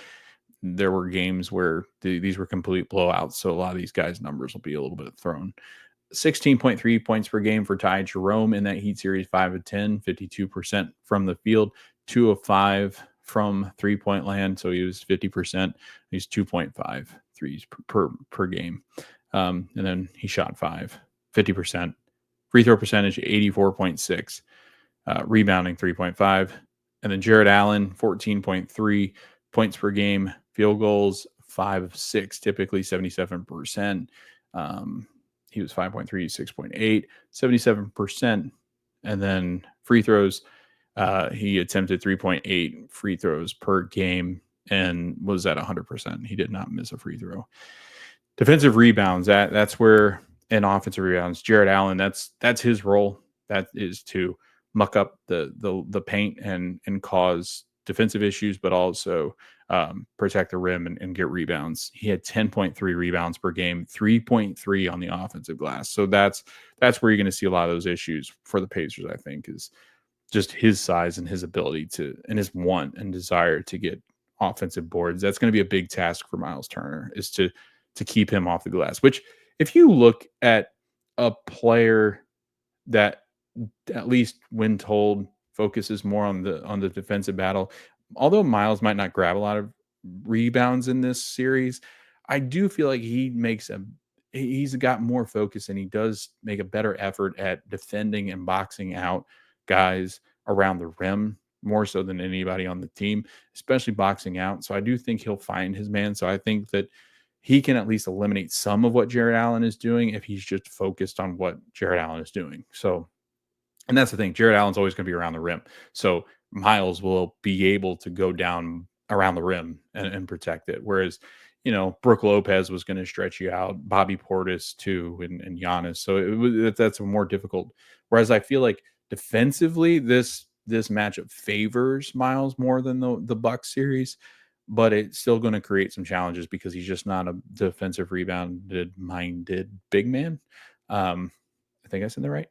there were games where these were complete blowouts. So a lot of these guys' numbers will be a little bit thrown. 16.3 points per game for Ty Jerome in that Heat series, 5 of 10, 52% from the field, 2 of 5 from three-point land, so he was 50%. He's 2.5 threes per game. And then he shot 50%. Free throw percentage, 84.6. Rebounding, 3.5. And then Jared Allen, 14.3 points per game. Field goals, 5 of 6, typically 77%. He was 5.3, 6.8, 77%. And then free throws, he attempted 3.8 free throws per game and was at 100%. He did not miss a free throw. Defensive rebounds, that's where, in offensive rebounds, Jared Allen, that's his role. That is to muck up the paint and cause defensive issues, but also protect the rim and get rebounds. He had 10.3 rebounds per game, 3.3 on the offensive glass. So that's where you're going to see a lot of those issues for the Pacers, I think, is just his size and his ability to, and his want and desire to get offensive boards. That's going to be a big task for Miles Turner, is to keep him off the glass, which if you look at a player that, at least when told, focuses more on the defensive battle, although Miles might not grab a lot of rebounds in this series, I do feel like he's got more focus and he does make a better effort at defending and boxing out guys around the rim more so than anybody on the team, especially boxing out. So I do think he'll find his man. So I think that he can at least eliminate some of what Jared Allen is doing if he's just focused on what Jared Allen is doing. So, and that's the thing, Jared Allen's always going to be around the rim. So Miles will be able to go down around the rim and protect it. Whereas, Brook Lopez was going to stretch you out, Bobby Portis too, and Giannis. So that's a more difficult. Whereas I feel like defensively, this matchup favors Miles more than the Bucks series, but it's still going to create some challenges because he's just not a defensive rebounded-minded big man. I think I said that right.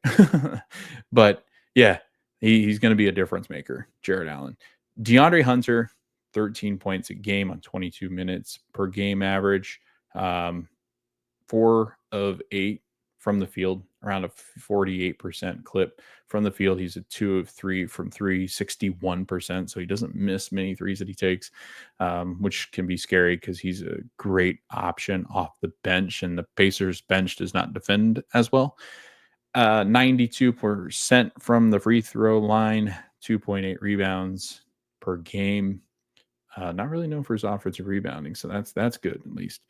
But yeah, he's going to be a difference maker, Jared Allen. DeAndre Hunter, 13 points a game on 22 minutes per game average, 4 of 8 from the field, around a 48% clip from the field. He's a 2 of 3 from 3, 61%. So he doesn't miss many threes that he takes, which can be scary because he's a great option off the bench, and the Pacers bench does not defend as well. 92% from the free throw line, 2.8 rebounds per game. Not really known for his offensive rebounding, so that's good at least.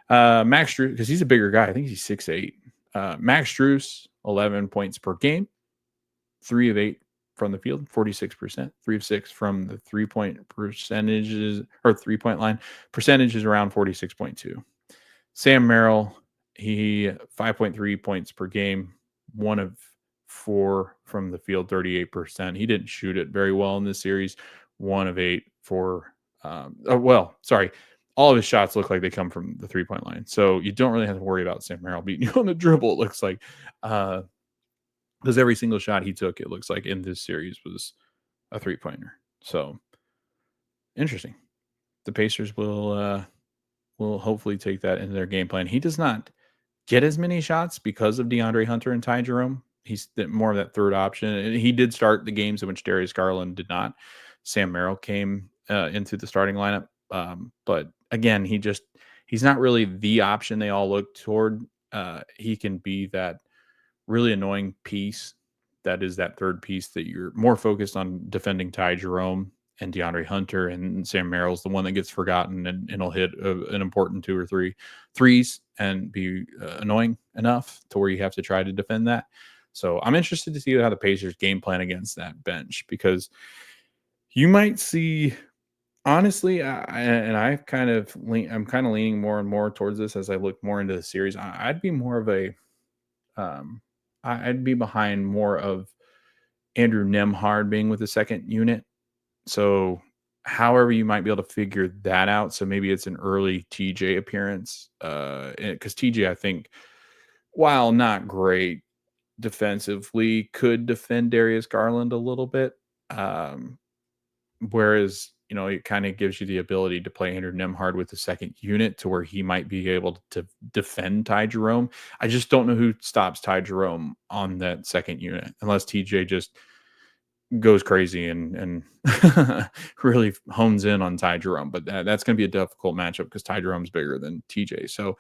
Max Strus, because he's a bigger guy, I think he's 6'8". Max Strus, 11 points per game, 3 of 8 from the field, 46%, 3 of 6 from the 3-point percentages, or 3-point line. Percentage is around 46.2. Sam Merrill, he 5.3 points per game, 1 of 4 from the field, 38%. He didn't shoot it very well in this series. 1 of 8 for, all of his shots look like they come from the 3-point line. So you don't really have to worry about Sam Merrill beating you on the dribble, it looks like. Because every single shot he took, it looks like, in this series was a 3-pointer. So interesting. the Pacers will hopefully take that into their game plan. He does not get as many shots because of DeAndre Hunter and Ty Jerome. He's more of that third option. And he did start the games in which Darius Garland did not. Sam Merrill came into the starting lineup. But again, he's not really the option they all look toward. He can be that really annoying piece that is that third piece that you're more focused on defending Ty Jerome and DeAndre Hunter, and Sam Merrill's the one that gets forgotten and he'll hit an important 2 or 3 threes and be annoying enough to where you have to try to defend that. So I'm interested to see how the Pacers game plan against that bench, because you might see, honestly, I'm kind of leaning more and more towards this as I look more into the series. I'd be more of a I'd be behind more of Andrew Nemhard being with the second unit. So however you might be able to figure that out. So maybe it's an early TJ appearance. Because TJ, I think, while not great defensively, could defend Darius Garland a little bit. Whereas, it kind of gives you the ability to play Andrew Nemhard with the second unit to where he might be able to defend Ty Jerome. I just don't know who stops Ty Jerome on that second unit unless TJ just goes crazy and really hones in on Ty Jerome. But that's going to be a difficult matchup because Ty Jerome's bigger than TJ. So,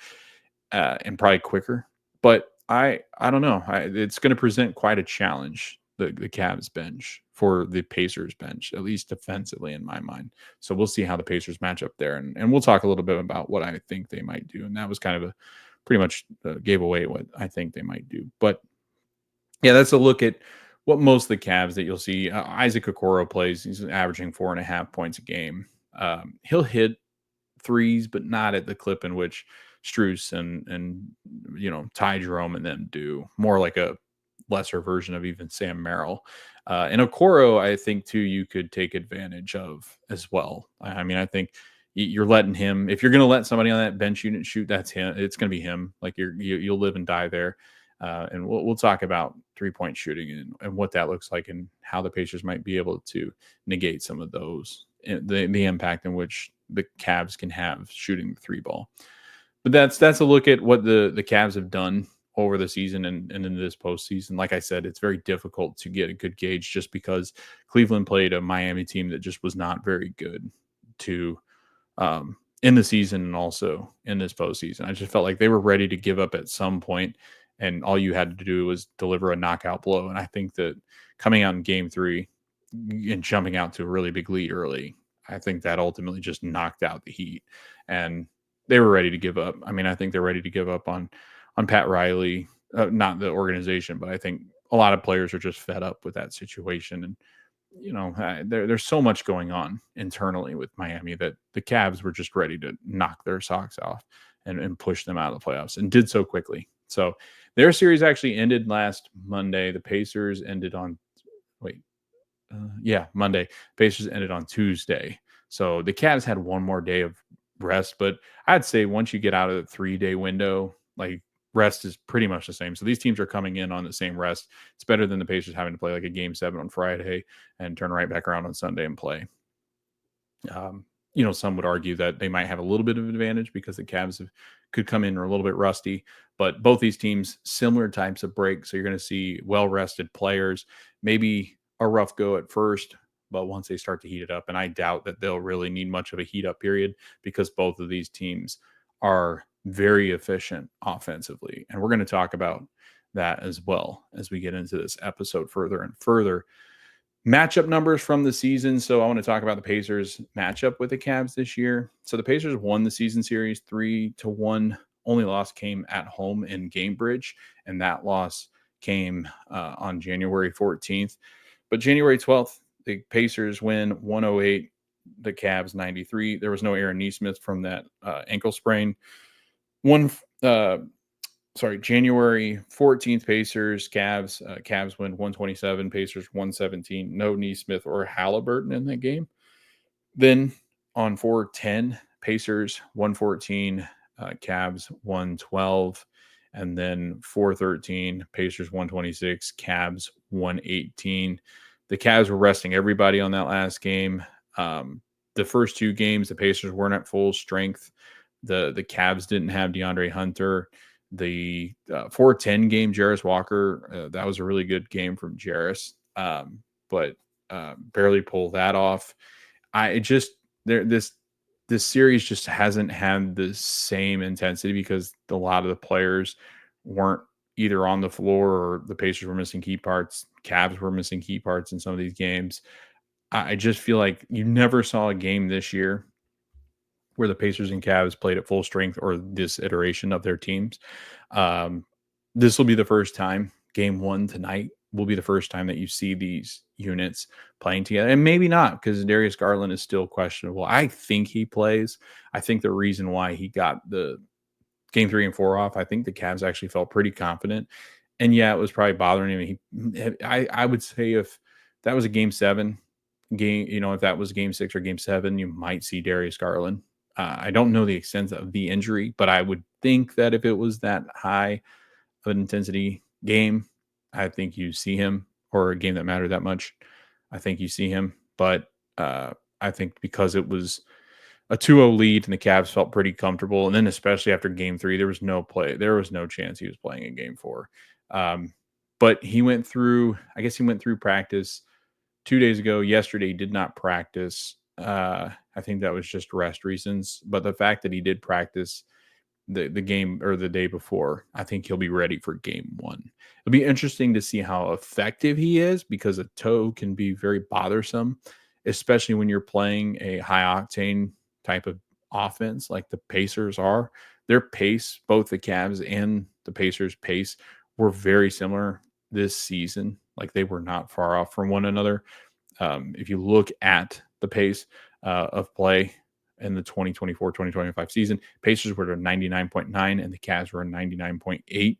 and probably quicker. But I don't know. It's going to present quite a challenge, the Cavs bench, for the Pacers bench, at least defensively in my mind. So we'll see how the Pacers match up there. And we'll talk a little bit about what I think they might do. And that was kind of pretty much gave away what I think they might do. But yeah, that's a look at what most of the Cavs that you'll see. Isaac Okoro plays. He's averaging 4.5 points a game. He'll hit threes, but not at the clip in which Strus and Ty Jerome and them do. More like a lesser version of even Sam Merrill. And Okoro, I think too, you could take advantage of as well. I mean, I think you're letting him. If you're going to let somebody on that bench unit shoot, that's him. It's going to be him. Like you'll live and die there. And we'll talk about 3-point shooting and what that looks like and how the Pacers might be able to negate some of those, the impact in which the Cavs can have shooting the 3 ball. But that's a look at what the Cavs have done over the season and in this postseason. Like I said, it's very difficult to get a good gauge just because Cleveland played a Miami team that just was not very good in the season and also in this postseason. I just felt like they were ready to give up at some point, and all you had to do was deliver a knockout blow. And I think that coming out in game 3 and jumping out to a really big lead early, I think that ultimately just knocked out the Heat, and they were ready to give up. I mean, I think they're ready to give up on Pat Riley, not the organization, but I think a lot of players are just fed up with that situation. And, there's so much going on internally with Miami that the Cavs were just ready to knock their socks off and push them out of the playoffs, and did so quickly. So their series actually ended last Monday. The Pacers ended on Monday. Pacers ended on Tuesday. So the Cavs had one more day of rest, but I'd say once you get out of the 3-day window, like, rest is pretty much the same. So these teams are coming in on the same rest. It's better than the Pacers having to play like a game 7 on Friday and turn right back around on Sunday and play. Some would argue that they might have a little bit of an advantage because the Cavs could come in a little bit rusty, but both these teams, similar types of breaks. So you're going to see well-rested players, maybe a rough go at first, but once they start to heat it up, and I doubt that they'll really need much of a heat up period because both of these teams are very efficient offensively. And we're going to talk about that as well as we get into this episode further and further. Matchup numbers from the season. So I want to talk about the Pacers matchup with the Cavs this year. So the Pacers won the season series 3-1. Only loss came at home in Gamebridge, and that loss came on January 14th. But January 12th, the Pacers win 108, the Cavs 93. There was no Aaron Nesmith from that ankle sprain. January 14th, Pacers, Cavs. Cavs win 127, Pacers 117. No Nesmith or Halliburton in that game. Then on 4/10, Pacers 114, Cavs 112. And then 4/13, Pacers 126, Cavs 118. The Cavs were resting everybody on that last game. the first two games, the Pacers weren't at full strength. The Cavs didn't have DeAndre Hunter. The 4-10 game, Jarris Walker, that was a really good game from Jarris, but barely pull that off. I just there this series just hasn't had the same intensity because a lot of the players weren't either on the floor or the Pacers were missing key parts. Cavs were missing key parts in some of these games. I just feel like you never saw a game this year where the Pacers and Cavs played at full strength or this iteration of their teams. Um, this will be the first time. Game one tonight will be the first time that you see these units playing together. And maybe not because Darius Garland is still questionable. I think he plays. I think the reason why he got the game 3 and 4 off, I think the Cavs actually felt pretty confident. And yeah, it was probably bothering him. I would say if that was a game 7 game, if that was game 6 or game 7, you might see Darius Garland. I don't know the extent of the injury, but I would think that if it was that high of an intensity game, I think you see him, or a game that mattered that much, I think you see him. But I think because it was a 2-0 lead and the Cavs felt pretty comfortable, and then especially after game 3, there was no chance he was playing in game 4. But he went through practice 2 days ago. Yesterday, he did not practice. I think that was just rest reasons. But the fact that he did practice the game or the day before, I think he'll be ready for game 1. It'll be interesting to see how effective he is because a toe can be very bothersome, especially when you're playing a high octane type of offense like the Pacers are. Their pace, both the Cavs and the Pacers' pace, were very similar this season. Like they were not far off from one another. If you look at the pace of play in the 2024-2025 season, Pacers were at 99.9 and the Cavs were at 99.8.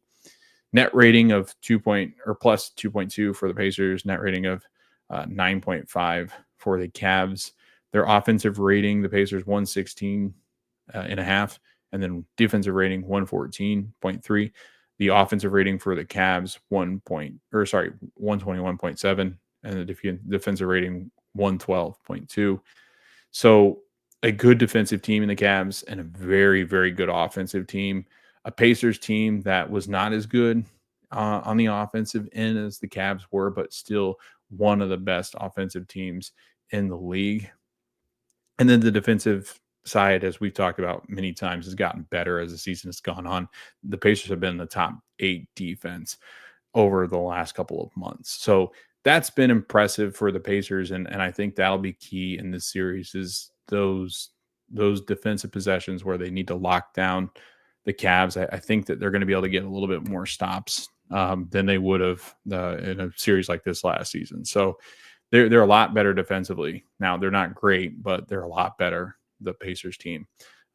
Net rating of plus 2.2 for the Pacers, net rating of 9.5 for the Cavs. Their offensive rating, the Pacers 116 and a half, and then defensive rating 114.3. The offensive rating for the Cavs 121.7, and the defensive rating 112.2. So a good defensive team in the Cavs and a very, very good offensive team. A Pacers team that was not as good on the offensive end as the Cavs were, but still one of the best offensive teams in the league. And then the defensive side, as we've talked about many times, has gotten better as the season has gone on. The Pacers have been in the top 8 defense over the last couple of months. So that's been impressive for the Pacers. And I think that'll be key in this series is those defensive possessions where they need to lock down the Cavs. I think that they're going to be able to get a little bit more stops than they would have in a series like this last season. So they're a lot better defensively. Now, they're not great, but they're a lot better, the Pacers team.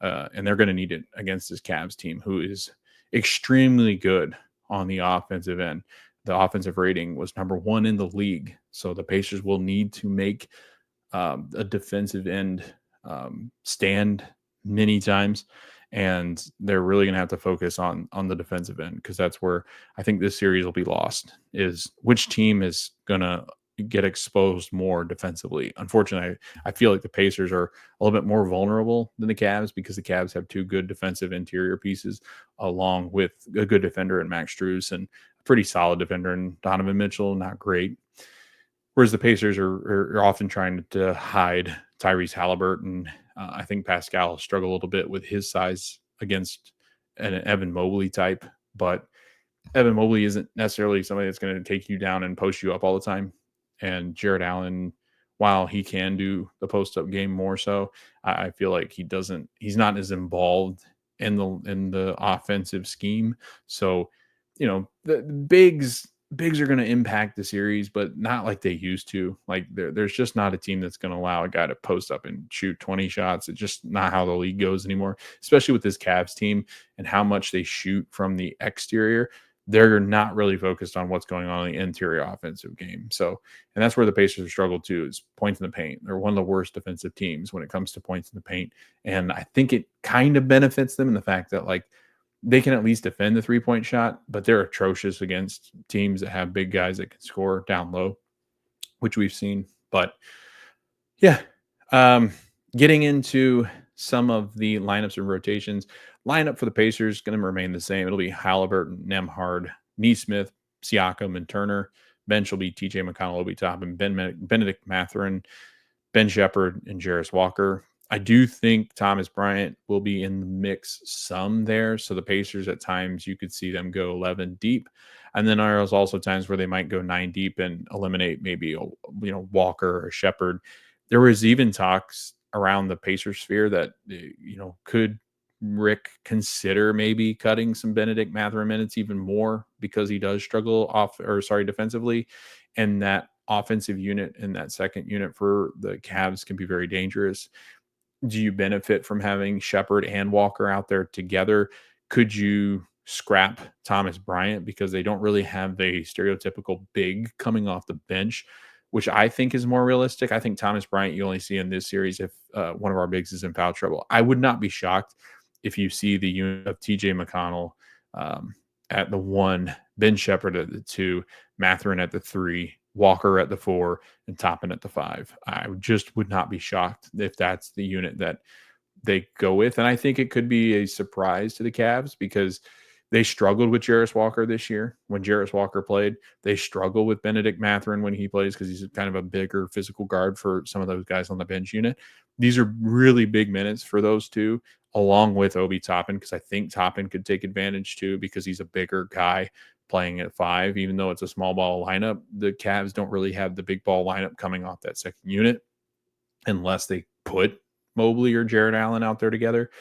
And they're going to need it against this Cavs team, who is extremely good on the offensive end. The offensive rating was number 1 in the league. So the Pacers will need to make a defensive end stand many times. And they're really going to have to focus on the defensive end because that's where I think this series will be lost, is which team is going to get exposed more defensively. Unfortunately, I feel like the Pacers are a little bit more vulnerable than the Cavs because the Cavs have 2 good defensive interior pieces along with a good defender in Max Strus and a pretty solid defender in Donovan Mitchell, not great. Whereas the Pacers are often trying to hide Tyrese Halliburton. I think Pascal struggled a little bit with his size against an Evan Mobley type, but Evan Mobley isn't necessarily somebody that's going to take you down and post you up all the time. And Jared Allen, while he can do the post-up game more so, I feel like he's not as involved in the offensive scheme. So, the bigs are going to impact the series, but not like they used to. Like there's just not a team that's going to allow a guy to post up and shoot 20 shots. It's just not how the league goes anymore, especially with this Cavs team and how much they shoot from the exterior. They're not really focused on what's going on in the interior offensive game. So, and that's where the Pacers have struggled too, is points in the paint. They're one of the worst defensive teams when it comes to points in the paint. And I think it kind of benefits them in the fact that like they can at least defend the 3-point shot, but they're atrocious against teams that have big guys that can score down low, which we've seen. But yeah, Getting into some of the lineups and rotations, lineup for the Pacers is going to remain the same. It'll be Halliburton, Nemhard, Neesmith, Siakam, and Turner. Bench will be TJ McConnell, Obi Toppin, Benedict Mathurin, Ben Shepherd, and Jarris Walker. I do think Thomas Bryant will be in the mix some there. So the Pacers at times you could see them go 11 deep. And then there's also times where they might go 9 deep and eliminate maybe Walker or Shepherd. There was even talks around the Pacers sphere that could Rick consider maybe cutting some Benedict Mathurin minutes even more because he does struggle defensively, and that offensive unit and that second unit for the Cavs can be very dangerous. Do you benefit from having Shepard and Walker out there together? Could you scrap Thomas Bryant because they don't really have the stereotypical big coming off the bench, which I think is more realistic? I think Thomas Bryant you only see in this series if one of our bigs is in foul trouble. I would not be shocked if you see the unit of TJ McConnell at the 1, Ben Shepherd at the 2, Mathurin at the 3, Walker at the 4, and Toppin at the 5. I just would not be shocked if that's the unit that they go with. And I think it could be a surprise to the Cavs because they struggled with Jarris Walker this year. When Jarris Walker played, they struggle with Benedict Mathurin when he plays because he's kind of a bigger physical guard for some of those guys on the bench unit. These are really big minutes for those two, along with Obi Toppin, because I think Toppin could take advantage too because he's a bigger guy playing at 5. Even though it's a small ball lineup, the Cavs don't really have the big ball lineup coming off that second unit unless they put Mobley or Jared Allen out there together.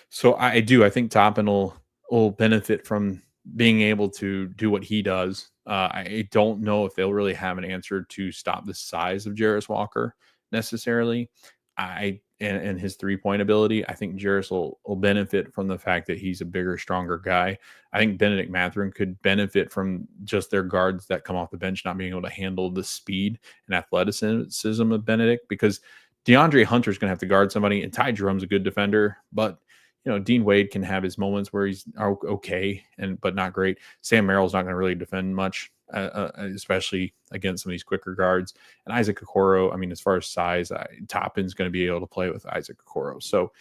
So I think Toppin will benefit from being able to do what he does. I don't know if they'll really have an answer to stop the size of Jarris Walker necessarily. And his 3-point ability, I think Jarris will benefit from the fact that he's a bigger, stronger guy. I think Benedict Mathurin could benefit from just their guards that come off the bench not being able to handle the speed and athleticism of Benedict, because DeAndre Hunter's going to have to guard somebody, and Ty Jerome's a good defender, but Dean Wade can have his moments where he's okay but not great. Sam Merrill's not going to really defend much, especially against some of these quicker guards. And Isaac Okoro, I mean, as far as size, Toppin's going to be able to play with Isaac Okoro. So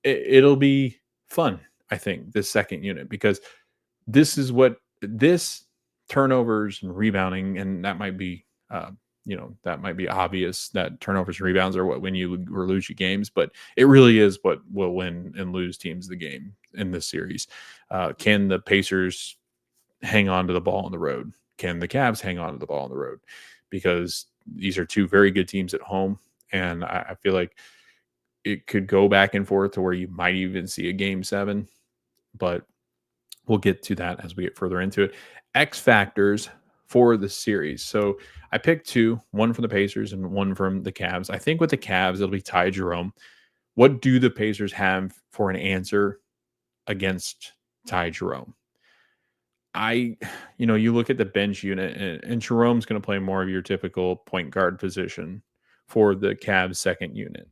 it'll be fun, I think, this second unit, because this turnovers and rebounding, and that might be that might be obvious that turnovers and rebounds are what win you or lose you games, but it really is what will win and lose teams the game in this series. Can the Pacers hang on to the ball on the road? Can the Cavs hang on to the ball on the road? Because these are two very good teams at home, and I feel like it could go back and forth to where you might even see a game 7, but we'll get to that as we get further into it. X factors for the series. So I picked 2, one from the Pacers and one from the Cavs. I think with the Cavs, it'll be Ty Jerome. What do the Pacers have for an answer against Ty Jerome? You look at the bench unit, and Jerome's going to play more of your typical point guard position for the Cavs second unit.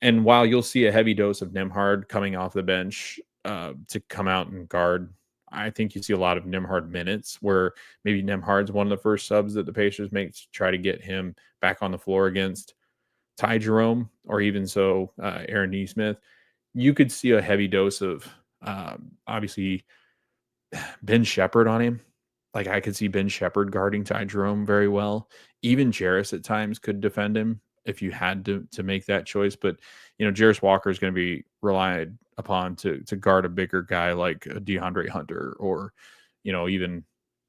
And while you'll see a heavy dose of Nembhard coming off the bench to come out and guard, I think you see a lot of Nembhard minutes where maybe Nembhard's one of the first subs that the Pacers make to try to get him back on the floor against Ty Jerome, or even so Aaron Neesmith. You could see a heavy dose of obviously Ben Shepherd on him. Like, I could see Ben Shepherd guarding Ty Jerome very well. Even Jarris at times could defend him if you had to make that choice. But, Jarris Walker is going to be relied upon to guard a bigger guy like DeAndre Hunter or, even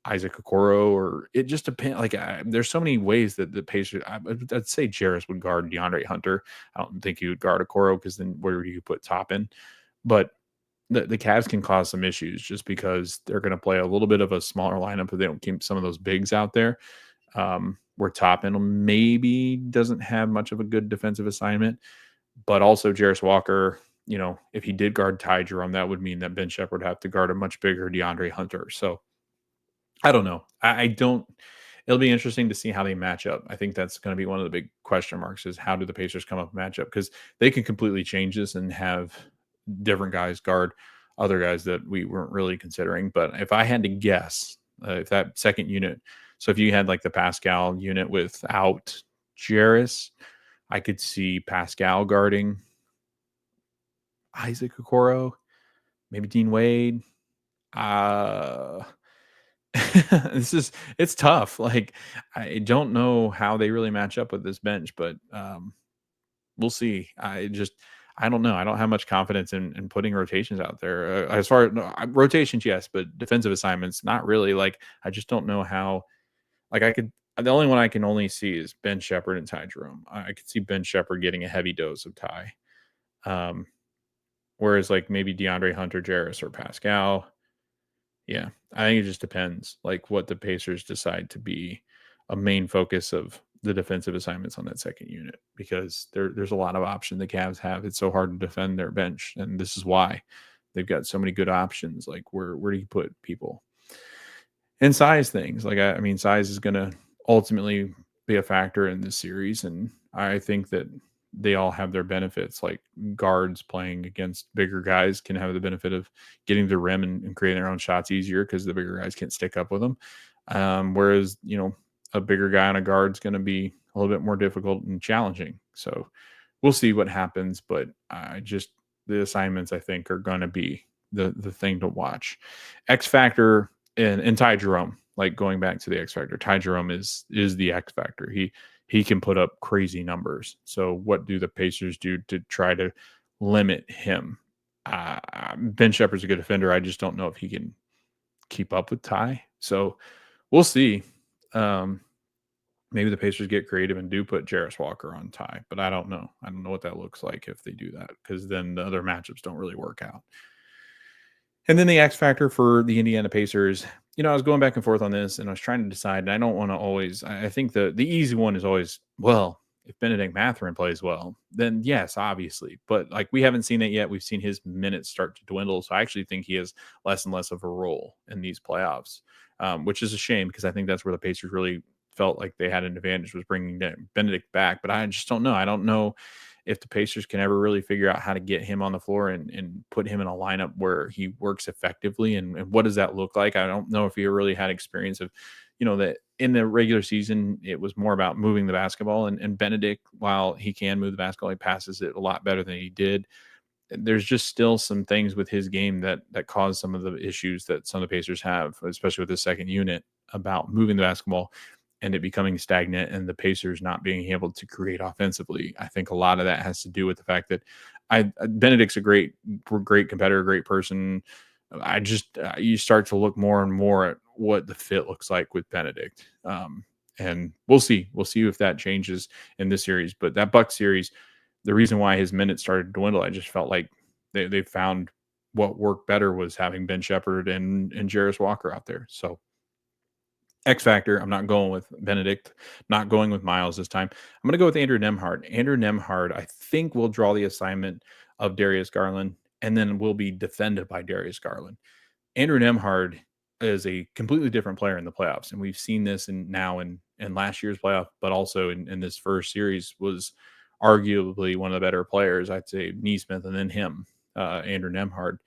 Isaac Okoro, or it just depends. Like, there's so many ways that the Pacers, I'd say Jarris would guard DeAndre Hunter. I don't think he would guard Okoro, because then where do you put Toppin? But the Cavs can cause some issues just because they're going to play a little bit of a smaller lineup if they don't keep some of those bigs out there. Where Toppin maybe doesn't have much of a good defensive assignment, but also Jarris Walker, if he did guard Ty Jerome, that would mean that Ben Shepherd would have to guard a much bigger DeAndre Hunter. So I don't know. It'll be interesting to see how they match up. I think that's going to be one of the big question marks, is how do the Pacers come up matchup? Because they can completely change this and have different guys guard other guys that we weren't really considering. But if I had to guess, if that second unit, so if you had like the Pascal unit without Jarris, I could see Pascal guarding Isaac Okoro, maybe Dean Wade. Uh, it's tough. Like, I don't know how they really match up with this bench, but we'll see. I don't know. I don't have much confidence in putting rotations out there. As far as rotations, yes, but defensive assignments, not really. Like, I just don't know how. Like, the only one I can only see is Ben Shepherd and Ty Jerome. I could see Ben Shepherd getting a heavy dose of Ty. Um, Whereas like maybe DeAndre Hunter, Jarris, or Pascal. Yeah, I think it just depends, like what the Pacers decide to be a main focus of the defensive assignments on that second unit, because there's a lot of option the Cavs have. It's so hard to defend their bench, and this is why they've got so many good options. Like where do you put people? And size things. Like I mean, size is going to ultimately be a factor in this series, and I think that they all have their benefits. Like guards playing against bigger guys can have the benefit of getting to the rim and creating their own shots easier because the bigger guys can't stick up with them. Whereas a bigger guy on a guard is going to be a little bit more difficult and challenging. So we'll see what happens, but the assignments I think are going to be the thing to watch. X factor and Ty Jerome, like going back to the X factor, Ty Jerome is the X factor. He can put up crazy numbers. So what do the Pacers do to try to limit him? Ben Shepherd's a good defender. I just don't know if he can keep up with Ty. So we'll see. Maybe the Pacers get creative and do put Jarris Walker on Ty, but I don't know. I don't know what that looks like if they do that, because then the other matchups don't really work out. And then the X factor for the Indiana Pacers, I was going back and forth on this, and I was trying to decide, and I don't want to always, I think the easy one is always, well, if Benedict Mathurin plays well, then yes, obviously. But like, we haven't seen it yet. We've seen his minutes start to dwindle. So I actually think he has less and less of a role in these playoffs, which is a shame, because I think that's where the Pacers really felt like they had an advantage, was bringing Benedict back. But I just don't know. I don't know if the Pacers can ever really figure out how to get him on the floor and put him in a lineup where he works effectively. And what does that look like? I don't know if he really had experience of, that in the regular season, it was more about moving the basketball, and Benedict, while he can move the basketball, he passes it a lot better than he did. There's just still some things with his game that cause some of the issues that some of the Pacers have, especially with the second unit, about moving the basketball and it becoming stagnant and the Pacers not being able to create offensively. I think a lot of that has to do with the fact that Benedict's a great competitor, great person. I just you start to look more and more at what the fit looks like with Benedict, and we'll see if that changes in this series. But that Buck series, the reason why his minutes started to dwindle, I just felt like they found what worked better was having Ben Shepherd and Jarris Walker out there. So X factor, I'm not going with Benedict, not going with Miles this time. I'm going to go with Andrew Nembhard. Andrew Nembhard, I think, will draw the assignment of Darius Garland and then will be defended by Darius Garland. Andrew Nembhard is a completely different player in the playoffs, and we've seen this in last year's playoff, but also in this first series, was arguably one of the better players. I'd say Neesmith and then him, Andrew Nembhard.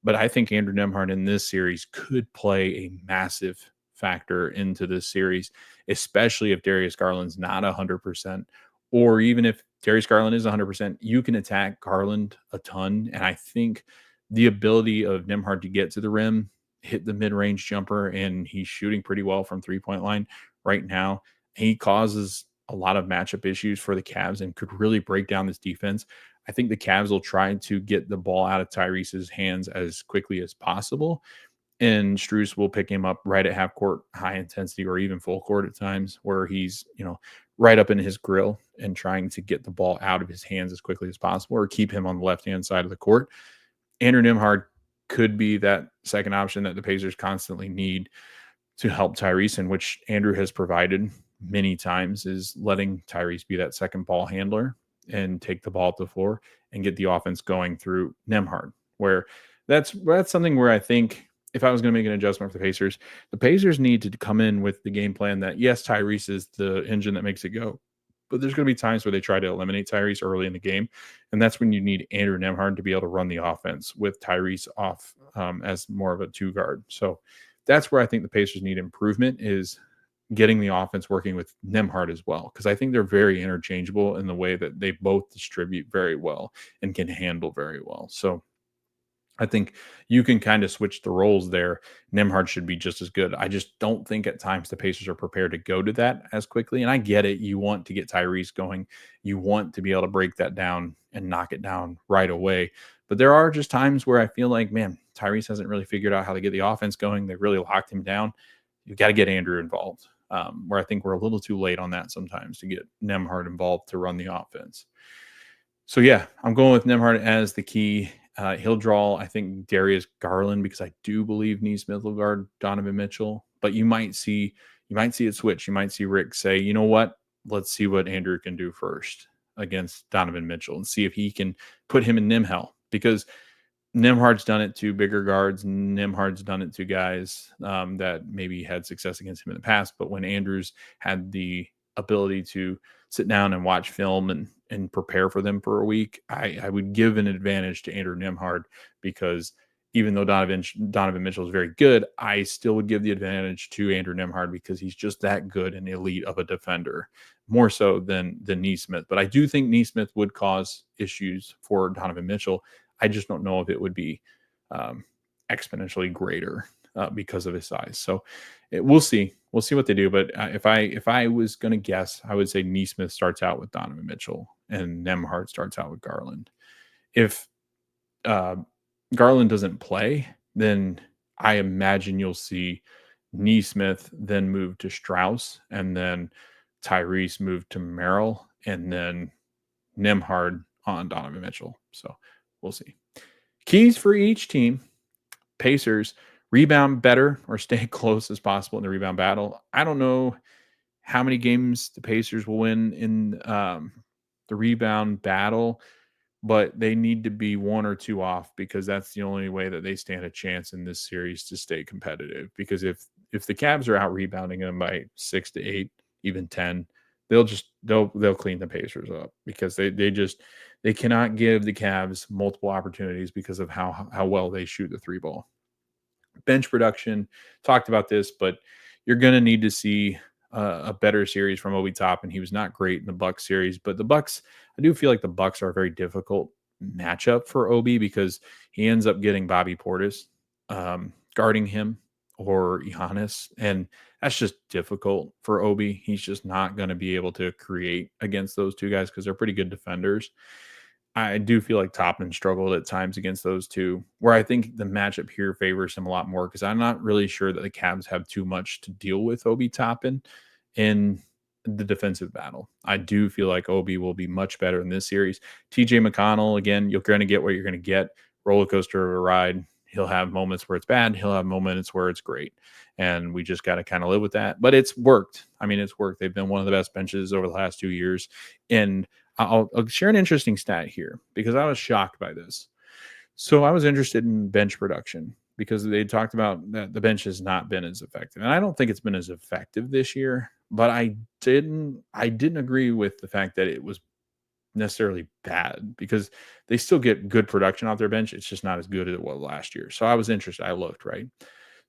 But I think Andrew Nembhard in this series could play a massive factor into this series, especially if Darius Garland's not 100%, or even if Darius Garland is 100%, you can attack Garland a ton. And I think the ability of Nembhard to get to the rim, hit the mid-range jumper, and he's shooting pretty well from three-point line right now. He causes a lot of matchup issues for the Cavs and could really break down this defense. I think the Cavs will try to get the ball out of Tyrese's hands as quickly as possible, and Strus will pick him up right at half court, high intensity, or even full court at times, where he's, right up in his grill and trying to get the ball out of his hands as quickly as possible, or keep him on the left-hand side of the court. Andrew Nembhard could be that second option that the Pacers constantly need to help Tyrese, and which Andrew has provided many times, is letting Tyrese be that second ball handler and take the ball up the floor and get the offense going through Nembhard, where that's something where I think if I was going to make an adjustment for the Pacers need to come in with the game plan that, yes, Tyrese is the engine that makes it go, but there's going to be times where they try to eliminate Tyrese early in the game, and that's when you need Andrew Nembhard to be able to run the offense with Tyrese off as more of a two guard. So that's where I think the Pacers need improvement, is getting the offense working with Nembhard as well, because I think they're very interchangeable in the way that they both distribute very well and can handle very well. So I think you can kind of switch the roles there. Nembhard should be just as good. I just don't think at times the Pacers are prepared to go to that as quickly. And I get it. You want to get Tyrese going. You want to be able to break that down and knock it down right away. But there are just times where I feel like, man, Tyrese hasn't really figured out how to get the offense going. They've really locked him down. You've got to get Andrew involved, where I think we're a little too late on that sometimes to get Nembhard involved to run the offense. So yeah, I'm going with Nembhard as the key. He'll draw, I think, Darius Garland, because I do believe Neesmith will guard Donovan Mitchell. But you might see it switch. You might see Rick say, you know what? Let's see what Andrew can do first against Donovan Mitchell and see if he can put him in Nimhell, because Nembhard's done it to bigger guards. Nembhard's done it to guys that maybe had success against him in the past. But when Andrews had the ability to sit down and watch film and prepare for them for a week, I would give an advantage to Andrew Nembhard, because even though Donovan Mitchell is very good, I still would give the advantage to Andrew Nembhard because he's just that good and elite of a defender, more so than Neesmith. But I do think Neesmith would cause issues for Donovan Mitchell. I just don't know if it would be exponentially greater because of his size. So we'll see. We'll see what they do. But if I was going to guess, I would say Neesmith starts out with Donovan Mitchell and Nembhard starts out with Garland. If Garland doesn't play, then I imagine you'll see Neesmith then move to Strauss, and then Tyrese move to Merrill, and then Nembhard on Donovan Mitchell. So we'll see. Keys for each team: Pacers, rebound better or stay close as possible in the rebound battle. I don't know how many games the Pacers will win in the rebound battle, but they need to be 1 or 2 off, because that's the only way that they stand a chance in this series to stay competitive. Because if the Cavs are out rebounding them by 6 to 8, even 10, they'll clean the Pacers up, because they cannot give the Cavs multiple opportunities because of how well they shoot the 3 ball. Bench production, talked about this, but you're going to need to see a better series from Obi Toppin. He was not great in the Bucks series, but the Bucks, I do feel like the Bucks are a very difficult matchup for Obi, because he ends up getting Bobby Portis guarding him, or Giannis, and that's just difficult for Obi. He's just not going to be able to create against those two guys because they're pretty good defenders. I do feel like Toppin struggled at times against those two, where I think the matchup here favors him a lot more, because I'm not really sure that the Cavs have too much to deal with Obi Toppin in the defensive battle. I do feel like Obi will be much better in this series. TJ McConnell, again, you're going to get what you're going to get. Roller coaster of a ride. He'll have moments where it's bad. He'll have moments where it's great. And we just got to kind of live with that. But it's worked. I mean, it's worked. They've been one of the best benches over the last 2 years. And I'll share an interesting stat here, because I was shocked by this. So I was interested in bench production, because they talked about that the bench has not been as effective. And I don't think it's been as effective this year, but I didn't agree with the fact that it was necessarily bad, because they still get good production off their bench. It's just not as good as it was last year. So I was interested. I looked, right?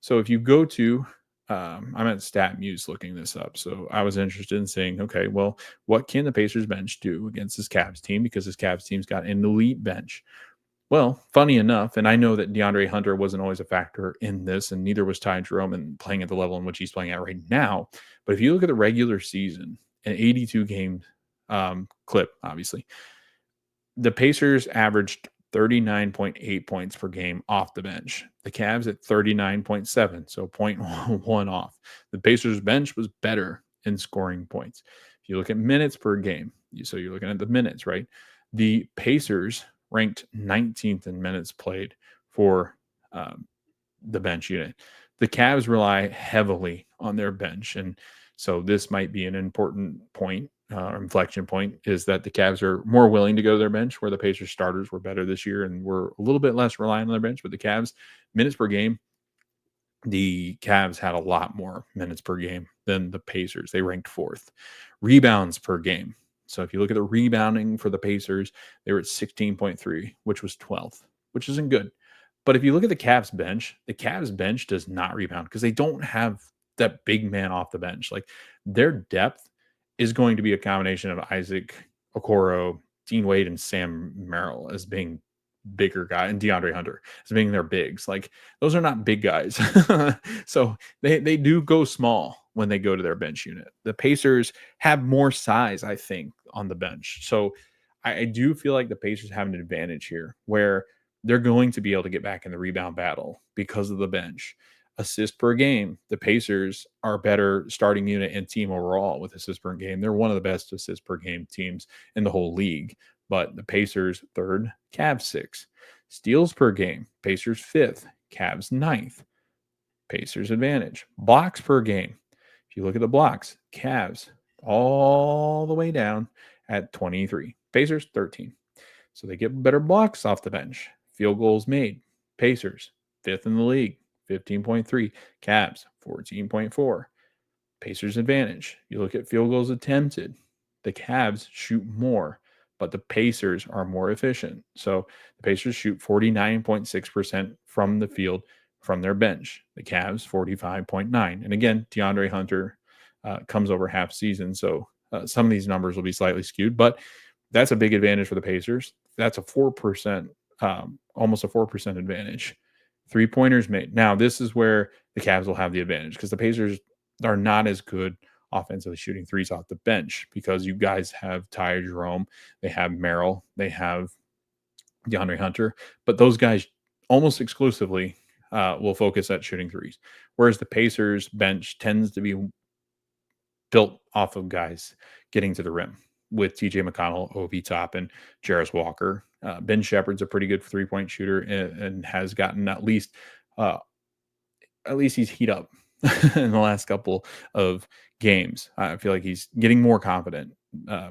So if you go to I'm at StatMuse looking this up. So I was interested in saying, okay, well, what can the Pacers bench do against this Cavs team? Because this Cavs team's got an elite bench. Well, funny enough, and I know that DeAndre Hunter wasn't always a factor in this, and neither was Ty Jerome and playing at the level in which he's playing at right now. But if you look at the regular season, an 82 game clip, obviously, the Pacers averaged 39.8 points per game off the bench. The Cavs at 39.7, so 0.1 off. The Pacers bench was better in scoring points. If you look at minutes per game, so you're looking at the minutes, right? The Pacers ranked 19th in minutes played for the bench unit. The Cavs rely heavily on their bench, and so this might be an important point. Inflection point is that the Cavs are more willing to go to their bench, where the Pacers starters were better this year and were a little bit less reliant on their bench. But the Cavs minutes per game, the Cavs had a lot more minutes per game than the Pacers. They ranked 4th. Rebounds per game. So if you look at the rebounding for the Pacers, they were at 16.3, which was 12th, which isn't good. But if you look at the Cavs bench does not rebound, because they don't have that big man off the bench. Like their depth is going to be a combination of Isaac Okoro, Dean Wade, and Sam Merrill as being bigger guy, and DeAndre Hunter as being their bigs. Like those are not big guys. So they do go small when they go to their bench unit. The Pacers have more size, I think, on the bench. So I do feel like the Pacers have an advantage here where they're going to be able to get back in the rebound battle because of the bench. Assist per game, the Pacers are better starting unit and team overall with assists per game. They're one of the best assists per game teams in the whole league. But the Pacers third, Cavs sixth. Steals per game, Pacers fifth, Cavs ninth. Pacers advantage. Blocks per game. If you look at the blocks, Cavs all the way down at 23. Pacers 13. So they get better blocks off the bench. Field goals made. Pacers fifth in the league, 15.3. Cavs 14.4. Pacers advantage. You look at field goals attempted. The Cavs shoot more, but the Pacers are more efficient. So the Pacers shoot 49.6% from the field from their bench. The Cavs 45.9. And again, DeAndre Hunter comes over half season. So some of these numbers will be slightly skewed, but that's a big advantage for the Pacers. That's a 4%, almost a 4% advantage. 3-pointers made. Now, this is where the Cavs will have the advantage because the Pacers are not as good offensively shooting threes off the bench because you guys have Ty Jerome, they have Merrill, they have DeAndre Hunter, but those guys almost exclusively will focus at shooting threes. Whereas the Pacers bench tends to be built off of guys getting to the rim with TJ McConnell, Obi Toppin, Jarris Walker. Ben Shepherd's a pretty good 3-point shooter and has gotten at least he's heat up in the last couple of games. I feel like he's getting more confident,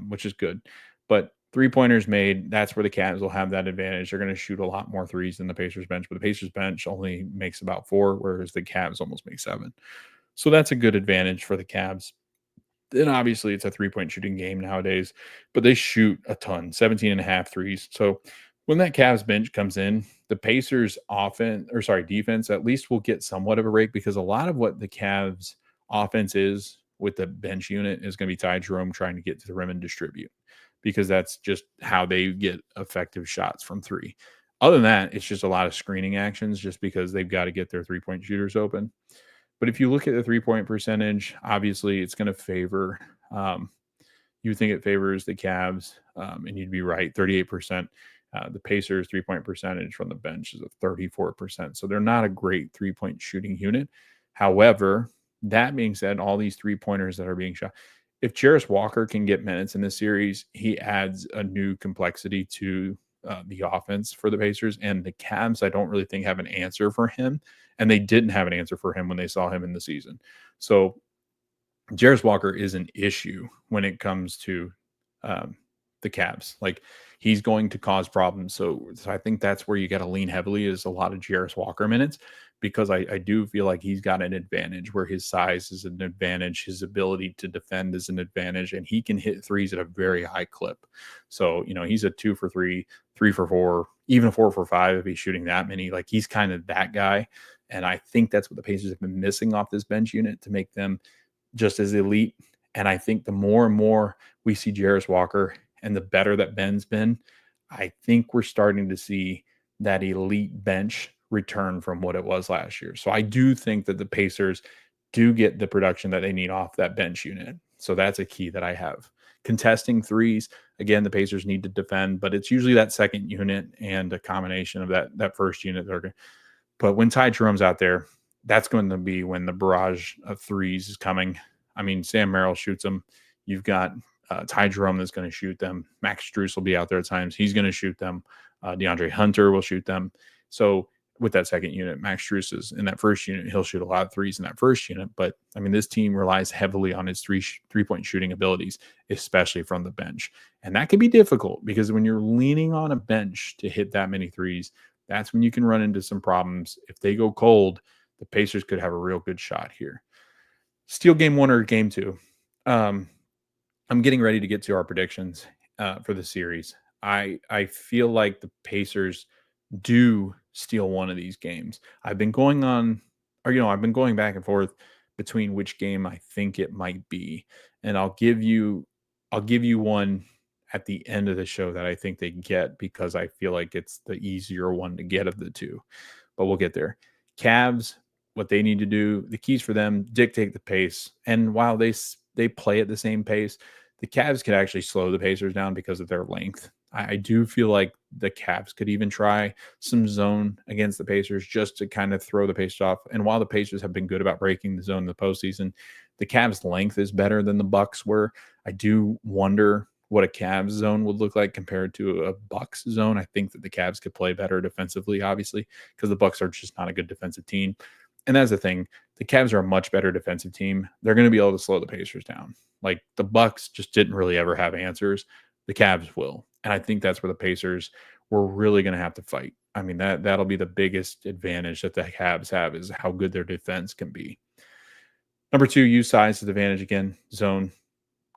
which is good. But 3-pointers made, that's where the Cavs will have that advantage. They're going to shoot a lot more threes than the Pacers bench, but the Pacers bench only makes about 4, whereas the Cavs almost make 7. So that's a good advantage for the Cavs. And obviously it's a 3-point shooting game nowadays, but they shoot a ton, 17 and a half threes. So when that Cavs bench comes in, the Pacers defense at least will get somewhat of a break because a lot of what the Cavs offense is with the bench unit is going to be Ty Jerome trying to get to the rim and distribute because that's just how they get effective shots from three. Other than that, it's just a lot of screening actions just because they've got to get their 3-point shooters open. But if you look at the 3-point percentage, obviously it's going to favor, you would think it favors the Cavs, and you'd be right, 38%. The Pacers 3-point percentage from the bench is a 34%. So they're not a great 3-point shooting unit. However, that being said, all these 3-pointers that are being shot, if Jarris Walker can get minutes in this series, he adds a new complexity to the offense for the Pacers. And the Cavs, I don't really think have an answer for him. And they didn't have an answer for him when they saw him in the season. So Jarris Walker is an issue when it comes to the Cavs. Like he's going to cause problems. So I think that's where you got to lean heavily is a lot of Jarris Walker minutes because I do feel like he's got an advantage where his size is an advantage, his ability to defend is an advantage, and he can hit threes at a very high clip. So, he's a 2 for 3, 3 for 4, even a 4 for 5 if he's shooting that many. Like he's kind of that guy. And I think that's what the Pacers have been missing off this bench unit to make them just as elite. And I think the more and more we see Jarris Walker and the better that Ben's been, I think we're starting to see that elite bench return from what it was last year. So I do think that the Pacers do get the production that they need off that bench unit. So that's a key that I have. Contesting threes, again, the Pacers need to defend, but it's usually that second unit and a combination of that first unit. But when Ty Jerome's out there, that's going to be when the barrage of threes is coming. I mean, Sam Merrill shoots them. You've got Ty Jerome that's going to shoot them. Max Strus will be out there at times. He's going to shoot them. DeAndre Hunter will shoot them. So with that second unit, Max Strus is in that first unit. He'll shoot a lot of threes in that first unit. But, I mean, this team relies heavily on his three-point shooting abilities, especially from the bench. And that can be difficult because when you're leaning on a bench to hit that many threes, that's when you can run into some problems. If they go cold, the Pacers could have a real good shot here. Steal game 1 or game 2. I'm getting ready to get to our predictions for the series. I feel like the Pacers do steal one of these games. I've been going back and forth between which game I think it might be. And I'll give you one at the end of the show that I think they get because I feel like it's the easier one to get of the two. But we'll get there. Cavs, what they need to do, the keys for them, dictate the pace. And while they play at the same pace, the Cavs could actually slow the Pacers down because of their length. I do feel like the Cavs could even try some zone against the Pacers just to kind of throw the Pacers off. And while the Pacers have been good about breaking the zone in the postseason, the Cavs' length is better than the Bucks were. I do wonder what a Cavs zone would look like compared to a Bucks zone. I think that the Cavs could play better defensively, obviously, because the Bucks are just not a good defensive team. And that's the thing. The Cavs are a much better defensive team. They're going to be able to slow the Pacers down. Like the Bucks just didn't really ever have answers. The Cavs will. And I think that's where the Pacers were really going to have to fight. I mean, that'll be the biggest advantage that the Cavs have is how good their defense can be. Number two, use size as advantage again, zone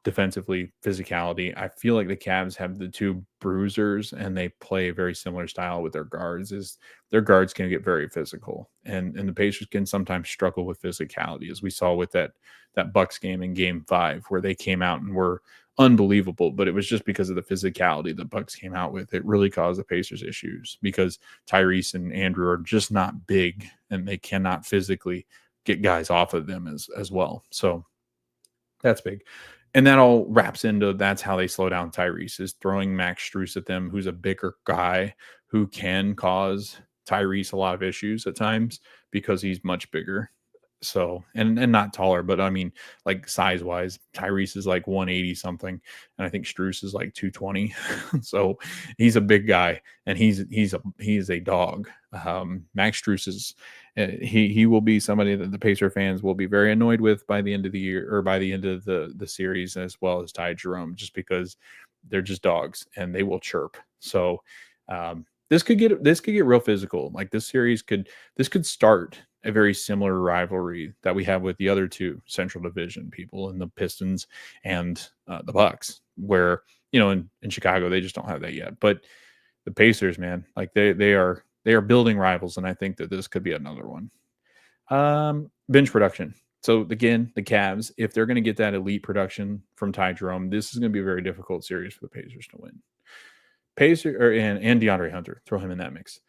defensively, physicality. I feel like the Cavs have the two bruisers and they play a very similar style with their guards. Is their guards can get very physical, and the Pacers can sometimes struggle with physicality, as we saw with that Bucks game in Game 5, where they came out and were unbelievable, but it was just because of the physicality the Bucks came out with. It really caused the Pacers issues because Tyrese and Andrew are just not big and they cannot physically get guys off of them as well. So that's big. And that all wraps into that's how they slow down Tyrese is throwing Max Strus at them, who's a bigger guy who can cause Tyrese a lot of issues at times because he's much bigger. So and not taller, but I mean like size wise, Tyrese is like 180 something, and I think Strus is like 220. So he's a big guy, and he's a dog. Max Strus is he will be somebody that the Pacer fans will be very annoyed with by the end of the year or by the end of the series, as well as Ty Jerome, just because they're just dogs and they will chirp. So this could get real physical. Like this could start a very similar rivalry that we have with the other two Central Division people and the Pistons and the Bucks, where in Chicago they just don't have that yet. But the Pacers, man, like they are building rivals, and I think that this could be another one. Bench production. So again, the Cavs, if they're going to get that elite production from Ty Jerome, this is going to be a very difficult series for the Pacers to win. And DeAndre Hunter, throw him in that mix.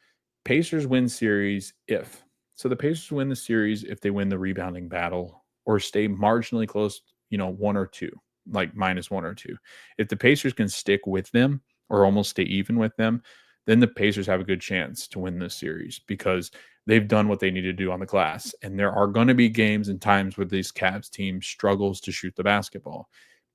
Pacers win series if. So the Pacers win the series if they win the rebounding battle or stay marginally close, 1 or 2, like -1 or 2. If the Pacers can stick with them or almost stay even with them, then the Pacers have a good chance to win this series because they've done what they need to do on the glass. And there are going to be games and times where this Cavs team struggles to shoot the basketball.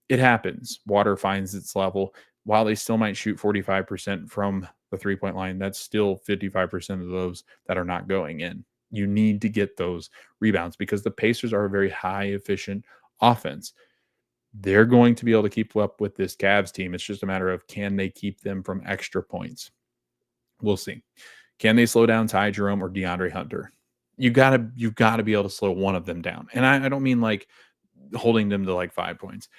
It happens. Water finds its level. While they still might shoot 45% from the three-point line, that's still 55% of those that are not going in. You need to get those rebounds because the Pacers are a very high efficient offense. They're going to be able to keep up with this Cavs team. It's just a matter of can they keep them from extra points? We'll see. Can they slow down Ty Jerome or DeAndre Hunter? You've got to be able to slow one of them down. And I don't mean like holding them to like 5 points.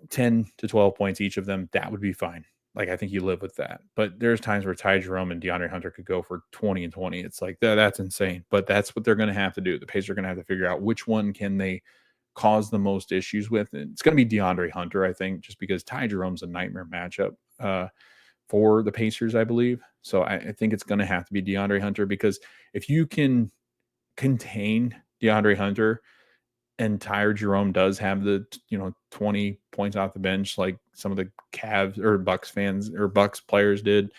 10 to 12 points each of them, that would be fine. Like, I think you live with that. But there's times where Ty Jerome and DeAndre Hunter could go for 20 and 20. It's like, that's insane. But that's what they're going to have to do. The Pacers are going to have to figure out which one can they cause the most issues with. And it's going to be DeAndre Hunter, I think, just because Ty Jerome's a nightmare matchup for the Pacers, I believe. So I think it's going to have to be DeAndre Hunter because if you can contain DeAndre Hunter and Ty Jerome does have the 20 points off the bench like some of the Cavs or Bucks fans or Bucks players did,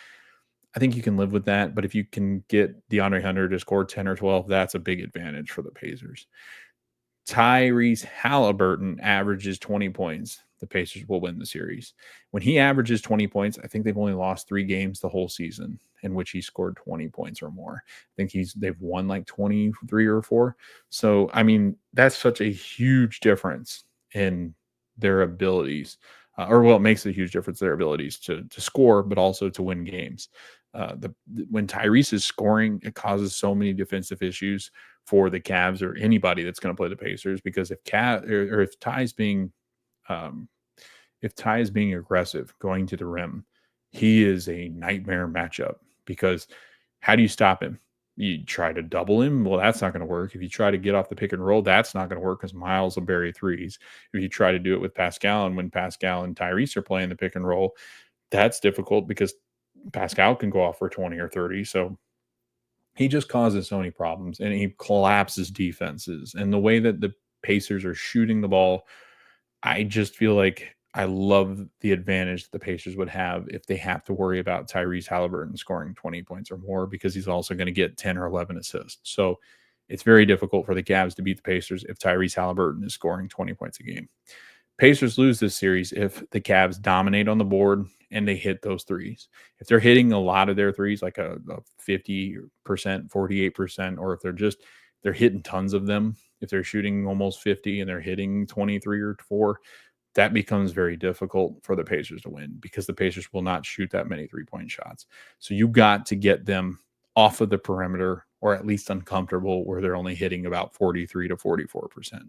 I think you can live with that. But if you can get DeAndre Hunter to score 10 or 12, that's a big advantage for the Pacers. Tyrese Halliburton averages 20 points. The Pacers will win the series. When he averages 20 points, I think they've only lost 3 games the whole season in which he scored 20 points or more. I think they've won like 23 or 4. So, I mean, that's such a huge difference in their abilities. It makes a huge difference their abilities to score, but also to win games. When Tyrese is scoring, it causes so many defensive issues for the Cavs or anybody that's going to play the Pacers because if Ty is being aggressive going to the rim, he is a nightmare matchup because how do you stop him? You try to double him, well, that's not going to work. If you try to get off the pick and roll, that's not going to work because Miles will bury threes. If you try to do it with Pascal, and when Pascal and Tyrese are playing the pick and roll, that's difficult because Pascal can go off for 20 or 30. So he just causes so many problems, and he collapses defenses. And the way that the Pacers are shooting the ball, I just feel like I love the advantage that the Pacers would have if they have to worry about Tyrese Halliburton scoring 20 points or more, because he's also going to get 10 or 11 assists. So it's very difficult for the Cavs to beat the Pacers if Tyrese Halliburton is scoring 20 points a game. Pacers lose this series if the Cavs dominate on the board and they hit those threes. If they're hitting a lot of their threes, like a 50%, 48%, or if they're hitting tons of them, if they're shooting almost 50 and they're hitting 23 or 4, that becomes very difficult for the Pacers to win because the Pacers will not shoot that many three-point shots. So you got to get them off of the perimeter, or at least uncomfortable where they're only hitting about 43 to 44%.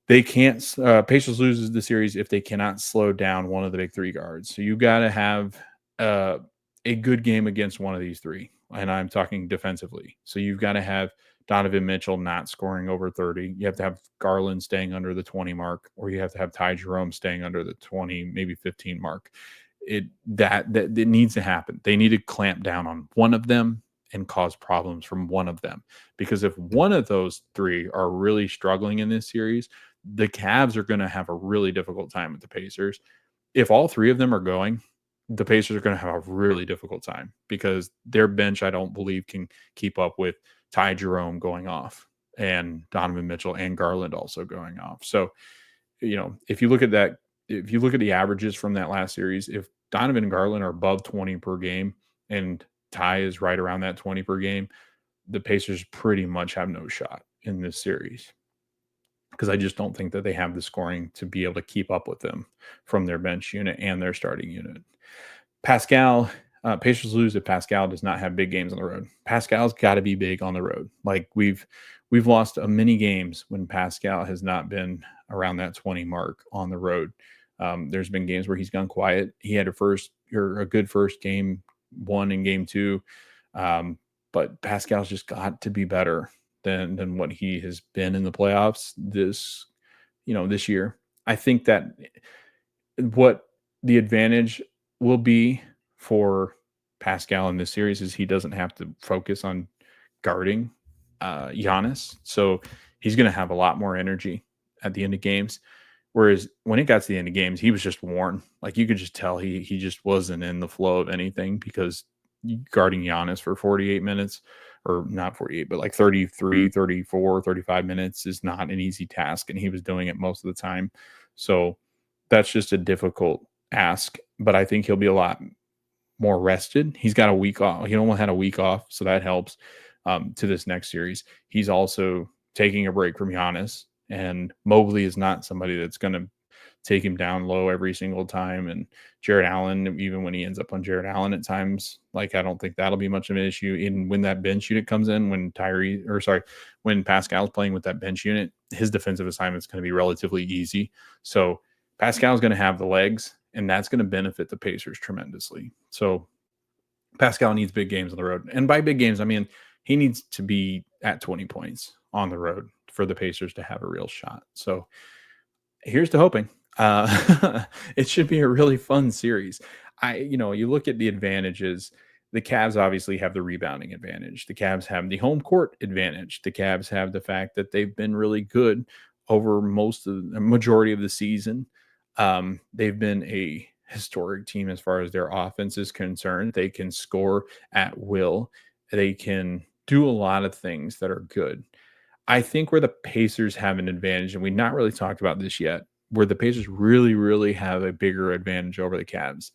They can't. Pacers loses the series if they cannot slow down one of the big three guards. So you got to have a good game against one of these three, and I'm talking defensively. So you've got to have Donovan Mitchell not scoring over 30. You have to have Garland staying under the 20 mark, or you have to have Ty Jerome staying under the 20, maybe 15 mark. That needs to happen. They need to clamp down on one of them and cause problems from one of them, because if one of those three are really struggling in this series, the Cavs are going to have a really difficult time with the Pacers. If all three of them are going, the Pacers are going to have a really difficult time because their bench, I don't believe, can keep up with Ty Jerome going off and Donovan Mitchell and Garland also going off. So, if you look at that, if you look at the averages from that last series, if Donovan and Garland are above 20 per game and Ty is right around that 20 per game, the Pacers pretty much have no shot in this series, because I just don't think that they have the scoring to be able to keep up with them from their bench unit and their starting unit. Pacers lose if Pascal does not have big games on the road. Pascal's got to be big on the road. Like we've lost many games when Pascal has not been around that 20 mark on the road. There's been games where he's gone quiet. He had a good first game, one in game two. But Pascal's just got to be better than what he has been in the playoffs this year. I think that what the advantage will be for Pascal in this series is he doesn't have to focus on guarding Giannis. So he's going to have a lot more energy at the end of games. Whereas when it got to the end of games, he was just worn. Like you could just tell he just wasn't in the flow of anything, because guarding Giannis for 48 minutes, or not 48, but like 33, 34, 35 minutes is not an easy task. And he was doing it most of the time. So that's just a difficult ask, but I think he'll be a lot more rested. He's got a week off. He only had a week off, so that helps to this next series. He's also taking a break from Giannis, and Mobley is not somebody that's going to take him down low every single time. And Jared Allen, even when he ends up on Jared Allen at times, like I don't think that'll be much of an issue. Even when that bench unit comes in, when Pascal's playing with that bench unit, his defensive assignment is going to be relatively easy. So Pascal's going to have the legs, and that's going to benefit the Pacers tremendously. So Pascal needs big games on the road. And by big games, I mean, he needs to be at 20 points on the road for the Pacers to have a real shot. So here's to hoping. It should be a really fun series. You look at the advantages. The Cavs obviously have the rebounding advantage. The Cavs have the home court advantage. The Cavs have the fact that they've been really good over the majority of the season. They've been a historic team as far as their offense is concerned. They can score at will. They can do a lot of things that are good. I think where the Pacers have an advantage, and we've not really talked about this yet, where the Pacers really, really have a bigger advantage over the Cavs.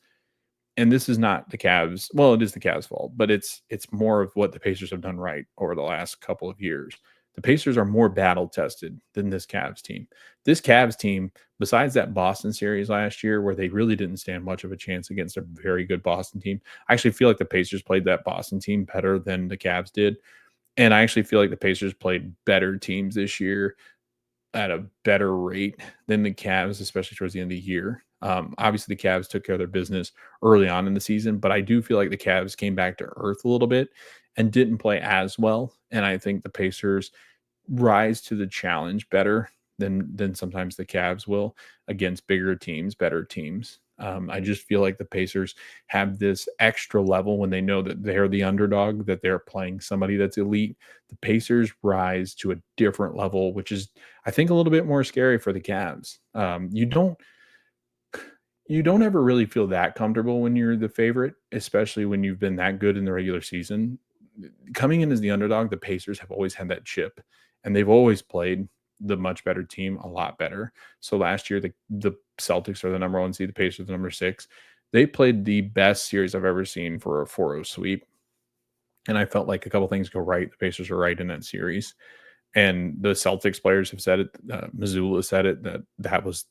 And this is not the Cavs. Well, it is the Cavs' fault, but it's more of what the Pacers have done right over the last couple of years. The Pacers are more battle tested than this Cavs team. This Cavs team, besides that Boston series last year, where they really didn't stand much of a chance against a very good Boston team, I actually feel like the Pacers played that Boston team better than the Cavs did. And I actually feel like the Pacers played better teams this year at a better rate than the Cavs, especially towards the end of the year. Obviously, the Cavs took care of their business early on in the season, but I do feel like the Cavs came back to earth a little bit. and didn't play as well. And I think the Pacers rise to the challenge better than sometimes the Cavs will against bigger teams, better teams. I just feel like the Pacers have this extra level when they know that they're the underdog, that they're playing somebody that's elite. The Pacers rise to a different level, which is, I think, a little bit more scary for the Cavs. You don't ever really feel that comfortable when you're the favorite, especially when you've been that good in the regular season. Coming in as the underdog, the Pacers have always had that chip, and they've always played the much better team a lot better. So last year, the Celtics are the number one seed, the Pacers are the number six. They played the best series I've ever seen for a 4-0 sweep, and I felt like a couple things go right. The Pacers are right in that series, and the Celtics players have said it. Missoula said it that was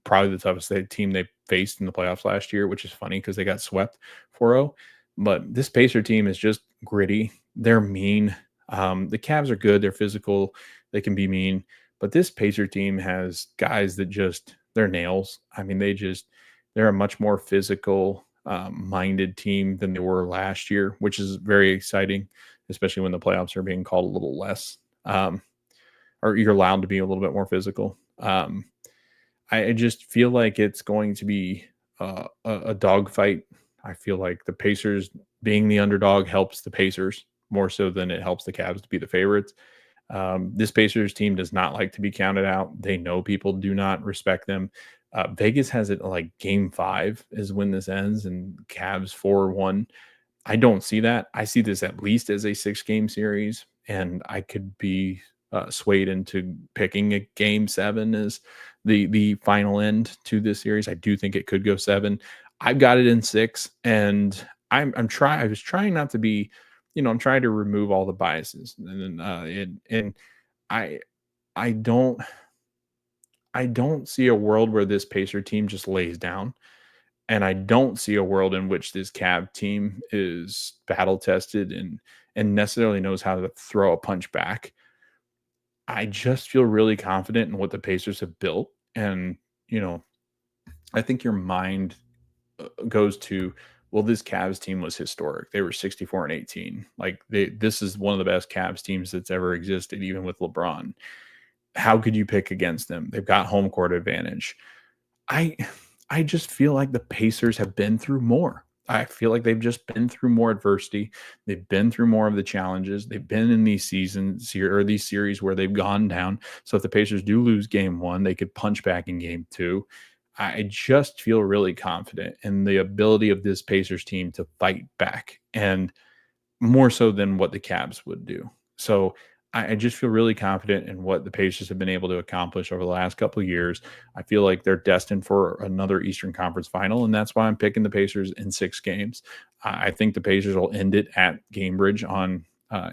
probably the toughest team they faced in the playoffs last year, which is funny because they got swept 4-0. But this Pacer team is just gritty. They're mean. The Cavs are good. They're physical. They can be mean. But this Pacer team has guys that just, they're nails. I mean, they're a much more physical minded team than they were last year, which is very exciting, especially when the playoffs are being called a little less, or you're allowed to be a little bit more physical. I just feel like it's going to be a dogfight. I feel like the Pacers being the underdog helps the Pacers more so than it helps the Cavs to be the favorites. This Pacers team does not like to be counted out. They know people do not respect them. Vegas has it like game 5 is when this ends, and Cavs 4-1. I don't see that. I see this at least as a 6-game series, and I could be swayed into picking a game 7 as the final end to this series. I do think it could go 7. I've got it in 6, and I'm trying. I was trying not to be, I'm trying to remove all the biases, and I I don't I don't see a world where this Pacer team just lays down. And I don't see a world in which this Cav team is battle tested and necessarily knows how to throw a punch back. I just feel really confident in what the Pacers have built. And, you know, I think your mind goes to, well, this Cavs team was historic. They were 64-18. Like this is one of the best Cavs teams that's ever existed, even with LeBron. How could you pick against them? They've got home court advantage. I I just feel like the Pacers have been through more. I feel like they've just been through more adversity. They've been through more of the challenges. They've been in these seasons here or these series where they've gone down. So if the Pacers do lose game 1, they could punch back in game 2. I just feel really confident in the ability of this Pacers team to fight back. And more so than what the Cavs would do. So I just feel really confident in what the Pacers have been able to accomplish over the last couple of years. I feel like they're destined for another Eastern Conference final, and that's why I'm picking the Pacers in 6 games. I think the Pacers will end it at Gamebridge on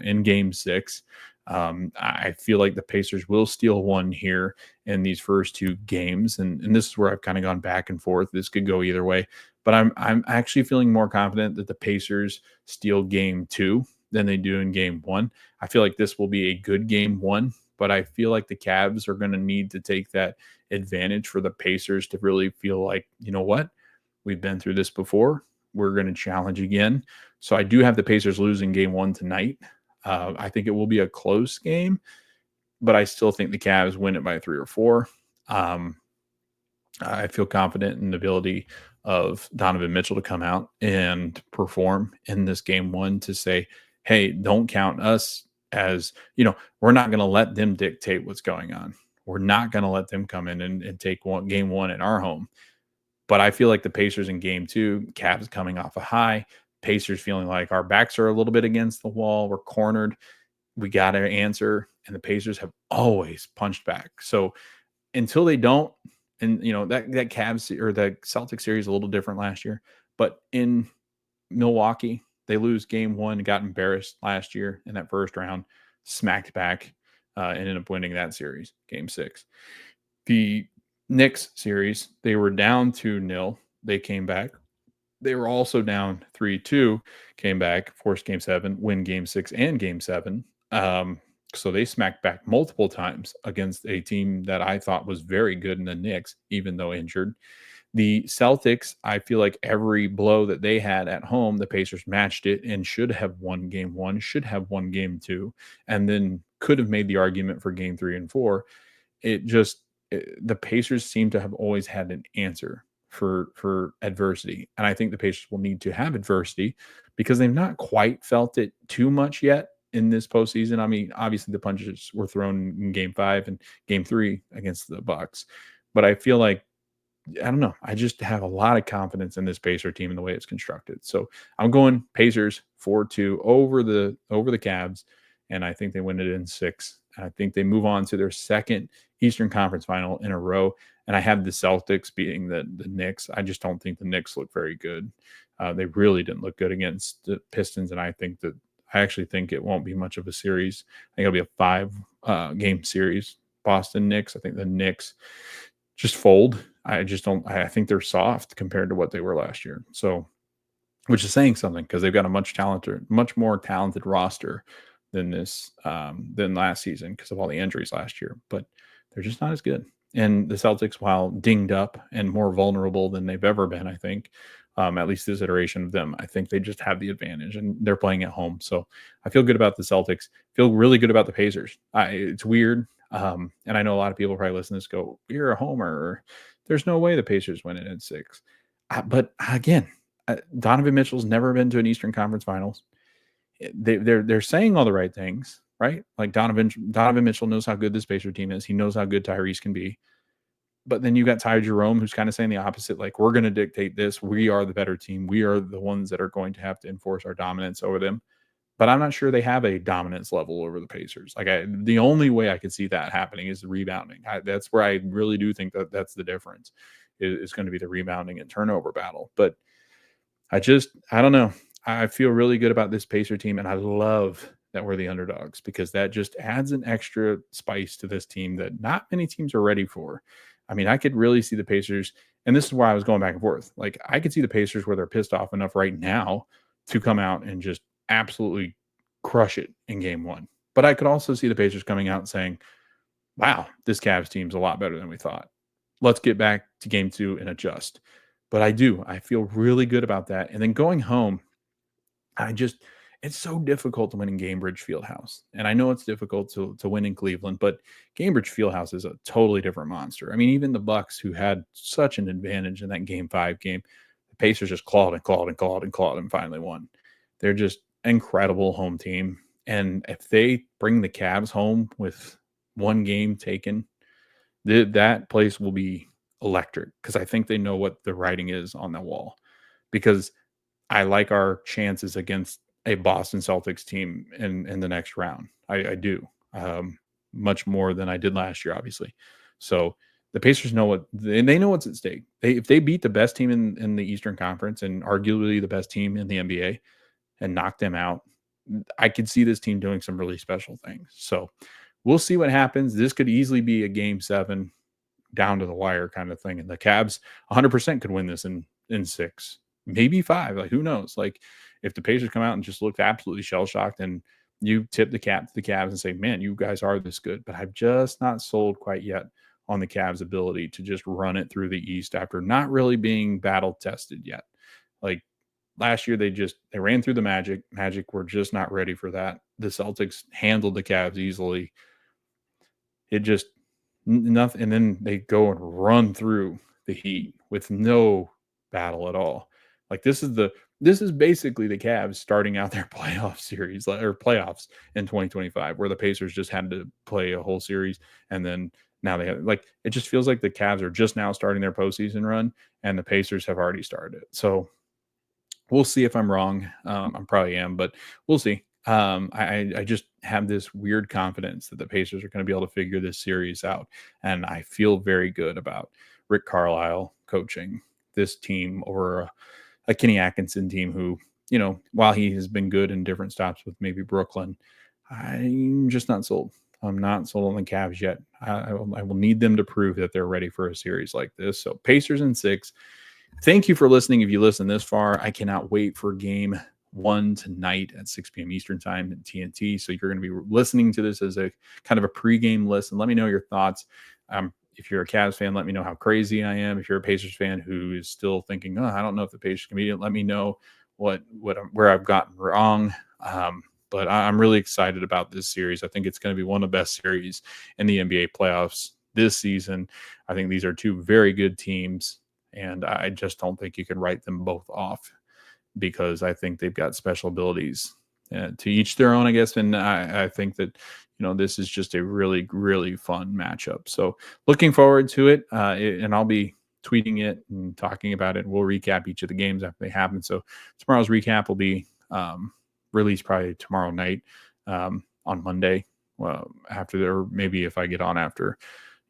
in Game 6. I feel like the Pacers will steal one here in these first 2 games, and this is where I've kind of gone back and forth. This could go either way, but I'm actually feeling more confident that the Pacers steal game 2 than they do in game 1. I feel like this will be a good game 1, but I feel like the Cavs are going to need to take that advantage for the Pacers to really feel like, you know what, we've been through this before. We're going to challenge again. So I do have the Pacers losing game 1 tonight. I think it will be a close game, but I still think the Cavs win it by 3 or 4. I feel confident in the ability of Donovan Mitchell to come out and perform in this game 1 to say, hey, don't count us as, we're not going to let them dictate what's going on. We're not going to let them come in and take game 1 in our home. But I feel like the Pacers in game 2, Cavs coming off a high, Pacers feeling like our backs are a little bit against the wall. We're cornered. We got to answer. And the Pacers have always punched back. So until they don't, and that Cavs or the Celtics series is a little different last year, but in Milwaukee, they lose game 1, got embarrassed last year in that first round, smacked back, and ended up winning that series, game 6. The Knicks series, they were down 2-0. They came back. They were also down 3-2, came back, forced game 7, win game 6 and game 7. So they smacked back multiple times against a team that I thought was very good in the Knicks, even though injured. The Celtics, I feel like every blow that they had at home, the Pacers matched it and should have won game one, should have won game two, and then could have made the argument for game three and four. It just the Pacers seem to have always had an answer for adversity, and I think the Pacers will need to have adversity because they've not quite felt it too much yet in this postseason. I mean, obviously the punches were thrown in game five and game three against the Bucks, but I feel like I don't know. I just have a lot of confidence in this Pacer team and the way it's constructed. So I'm going Pacers 4-2 over the Cavs, and I think they win it in six. I think they move on to their second Eastern Conference final in a row. And I have the Celtics beating the Knicks. I just don't think the Knicks look very good. They really didn't look good against the Pistons, and I actually think it won't be much of a series. I think it'll be a five game series. Boston Knicks. I think the Knicks just fold. I just don't. I think they're soft compared to what they were last year. So, which is saying something because they've got a much more talented roster than than last season because of all the injuries last year. But they're just not as good. And the Celtics, while dinged up and more vulnerable than they've ever been, I think, at least this iteration of them, I think they just have the advantage and they're playing at home. So I feel good about the Celtics. Feel really good about the Pacers. It's weird. And I know a lot of people probably listen to this go, you're a homer. Or, there's no way the Pacers win it in six. But again, Donovan Mitchell's never been to an Eastern Conference Finals. They're saying all the right things, right? Like Donovan Mitchell knows how good this Pacer team is. He knows how good Tyrese can be. But then you got Ty Jerome, who's kind of saying the opposite. Like, we're going to dictate this. We are the better team. We are the ones that are going to have to enforce our dominance over them. But I'm not sure they have a dominance level over the Pacers. Like, the only way I could see that happening is the rebounding. That's where I really do think that's the difference. Is going to be the rebounding and turnover battle. But I don't know. I feel really good about this Pacer team, and I love that we're the underdogs because that just adds an extra spice to this team that not many teams are ready for. I mean, I could really see the Pacers, and this is why I was going back and forth. Like, I could see the Pacers where they're pissed off enough right now to come out and just absolutely crush it in game one. But I could also see the Pacers coming out and saying, wow, this Cavs team's a lot better than we thought. Let's get back to game two and adjust. But I feel really good about that. And then going home, it's so difficult to win in Gainbridge Fieldhouse. And I know it's difficult to win in Cleveland, but Gainbridge Fieldhouse is a totally different monster. I mean, even the Bucks, who had such an advantage in that game five game, the Pacers just clawed and finally won. They're just incredible home team. And if they bring the Cavs home with one game taken, that place will be electric because I think they know what the writing is on the wall. Because I like our chances against a Boston Celtics team in the next round. I do much more than I did last year, obviously. So the Pacers know they know what's at stake. If they beat the best team in the Eastern Conference and arguably the best team in the NBA and knock them out, I could see this team doing some really special things. So we'll see what happens. This could easily be a game seven down to the wire kind of thing. And the Cavs 100% could win this in six, maybe five. Like, who knows? Like, if the Pacers come out and just look absolutely shell-shocked and you tip the cap to the Cavs and say, man, you guys are this good. But I've just not sold quite yet on the Cavs' ability to just run it through the East after not really being battle tested yet. Like, last year, they ran through the Magic. Magic were just not ready for that. The Celtics handled the Cavs easily. It just nothing. And then they go and run through the Heat with no battle at all. Like, this is basically the Cavs starting out their playoff series or playoffs in 2025, where the Pacers just had to play a whole series. And then now they have, like, it just feels like the Cavs are just now starting their postseason run and the Pacers have already started. So we'll see if I'm wrong. I probably am, but we'll see. I just have this weird confidence that the Pacers are going to be able to figure this series out. And I feel very good about Rick Carlisle coaching this team over a Kenny Atkinson team who, while he has been good in different stops with maybe Brooklyn, I'm just not sold. I'm not sold on the Cavs yet. I will need them to prove that they're ready for a series like this. So Pacers in six. Thank you for listening. If you listen this far, I cannot wait for game one tonight at 6 p.m. Eastern time at TNT. So you're going to be listening to this as a kind of a pregame list, and let me know your thoughts. I'm If you're a Cavs fan, let me know how crazy I am. If you're a Pacers fan who is still thinking, oh, I don't know if the Pacers can beat it, let me know where I've gotten wrong. But I'm really excited about this series. I think it's going to be one of the best series in the NBA playoffs this season. I think these are two very good teams, and I just don't think you can write them both off because I think they've got special abilities to each their own, I guess. And I think that, this is just a really, really fun matchup. So looking forward to it. And I'll be tweeting it and talking about it. We'll recap each of the games after they happen. So tomorrow's recap will be released probably tomorrow night on Monday. Well, after there, or maybe if I get on after,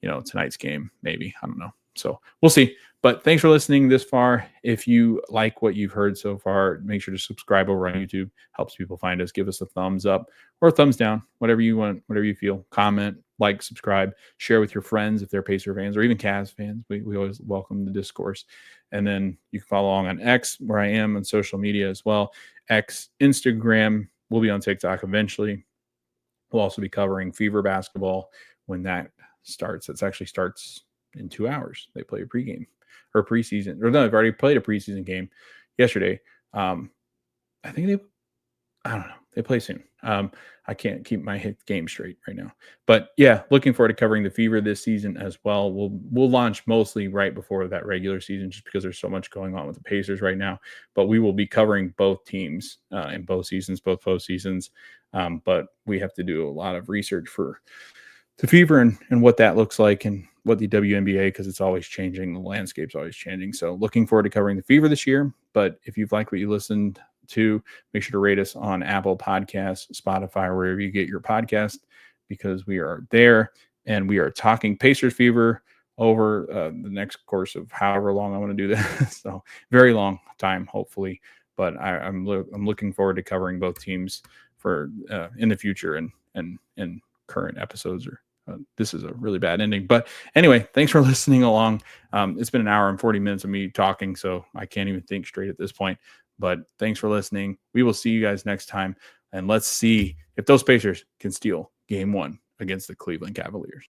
tonight's game, maybe, I don't know. So we'll see. But thanks for listening this far. If you like what you've heard so far, make sure to subscribe over on YouTube. Helps people find us. Give us a thumbs up or a thumbs down, whatever you want, whatever you feel. Comment, like, subscribe, share with your friends if they're Pacer fans or even Cavs fans. We always welcome the discourse. And then you can follow along on X, where I am on social media as well. X, Instagram. We'll be on TikTok eventually. We'll also be covering Fever basketball when that starts. It actually starts in 2 hours. They play a pregame or preseason, or no, they've already played a preseason game yesterday. I think I don't know. They play soon. I can't keep my game straight right now, but yeah, looking forward to covering the Fever this season as well. We'll launch mostly right before that regular season, just because there's so much going on with the Pacers right now. But we will be covering both teams in both seasons, both postseasons. But we have to do a lot of research for the Fever and what that looks like and what the WNBA, because it's always changing. The landscape's always changing. So looking forward to covering the Fever this year. But if you've liked what you listened to, make sure to rate us on Apple Podcasts, Spotify, or wherever you get your podcast, because we are there and we are talking Pacers Fever over the next course of however long I want to do this. So very long time, hopefully. But I'm looking forward to covering both teams for in the future and current episodes. Or this is a really bad ending, but anyway, thanks for listening along. It's been an hour and 40 minutes of me talking, so I can't even think straight at this point. But thanks for listening. We will see you guys next time, and let's see if those Pacers can steal game 1 against the Cleveland Cavaliers.